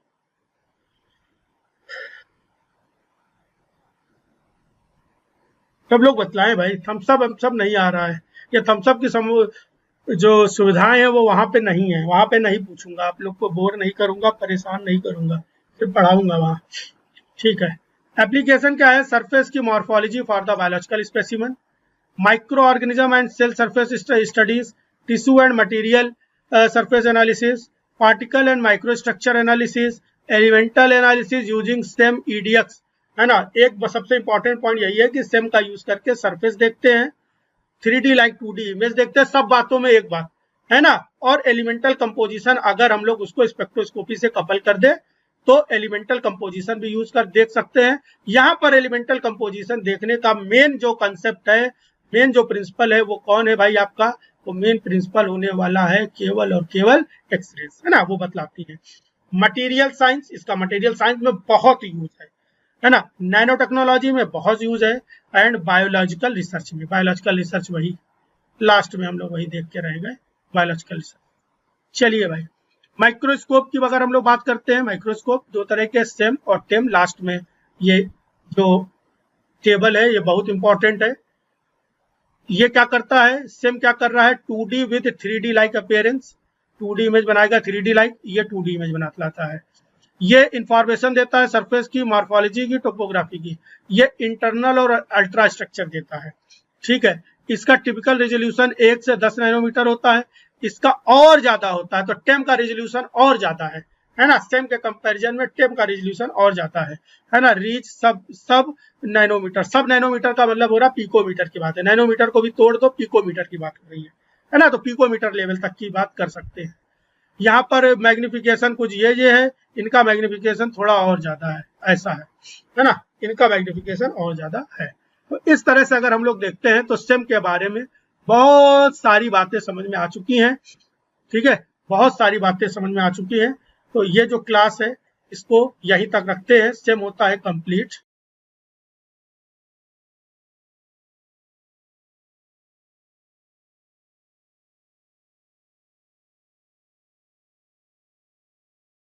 सब लोग बतलाएं भाई, थम्सअप सब नहीं आ रहा है, ये थम्सअप की जो सुविधाएं हैं वो वहां पे नहीं है, वहां पे नहीं पूछूंगा, आप लोग को बोर नहीं करूंगा, परेशान नहीं करूंगा, सिर्फ पढ़ाऊंगा वहां, ठीक है। एप्लीकेशन क्या है? सरफेस की morphology for the biological specimen, micro organism and cell surface studies, tissue and material surface analysis, particle and micro structure analysis, elemental analysis using SEM EDX, है ना। एक सबसे इंपॉर्टेंट पॉइंट यही है कि सेम का यूज करके सरफेस देखते हैं, 3D लाइक 2D इमेज देखते हैं, सब बातों में एक बात है ना। और एलिमेंटल कंपोजिशन अगर हम लोग उसको स्पेक्ट्रोस्कोपी से कपल कर दे तो एलिमेंटल कंपोजिशन भी यूज कर देख सकते हैं। यहाँ पर एलिमेंटल कंपोजिशन देखने का मेन जो कंसेप्ट है, मेन जो प्रिंसिपल है वो कौन है भाई आपका? वो मेन प्रिंसिपल होने वाला है केवल और केवल एक्सरेज, है ना, वो बतलाती है। मटेरियल साइंस, इसका मटेरियल साइंस में बहुत यूज है ना, नैनो टेक्नोलॉजी में बहुत यूज है, एंड बायोलॉजिकल रिसर्च में, बायोलॉजिकल रिसर्च वही लास्ट में हम लोग वही देख के रह गए, बायोलॉजिकल रिसर्च। चलिए भाई, माइक्रोस्कोप की अगर हम लोग बात करते हैं, माइक्रोस्कोप दो तरह के, सेम और टेम, लास्ट में ये जो टेबल है ये बहुत इंपॉर्टेंट है। ये क्या करता है? सेम क्या कर रहा है? 2D with 3D like appearance, 2D image बनाएगा 3D लाइक, ये 2D इमेज बना लाता है। ये इंफॉर्मेशन देता है सरफेस की, मॉर्फोलॉजी की, टोपोग्राफी की, ये इंटरनल और अल्ट्रा स्ट्रक्चर देता है, ठीक है। इसका टिपिकल रेजोल्यूशन 1 से 10 नैनोमीटर होता है, इसका और ज्यादा होता है, तो टेम का रेजोल्यूशन और ज्यादा है ना, सेम के कंपैरिजन में टेम का रेजोल्यूशन और ज्यादा है ना। रीच सब नैनोमीटर, सब नैनोमीटर का मतलब हो रहा पिकोमीटर की बात है, नैनोमीटर को भी तोड़ दो, पिकोमीटर की बात हो रही है ना, तो पिकोमीटर लेवल तक की बात कर सकते हैं। यहाँ पर मैग्निफिकेशन कुछ ये है, इनका मैग्निफिकेशन थोड़ा और ज्यादा है, ऐसा है ना, इनका मैग्निफिकेशन और ज्यादा है। तो इस तरह से अगर हम लोग देखते हैं तो सेम के बारे में बहुत सारी बातें समझ में आ चुकी हैं, ठीक है, बहुत सारी बातें समझ में आ चुकी हैं। तो ये जो क्लास है इसको यहीं तक रखते हैं, सेम होता है कंप्लीट।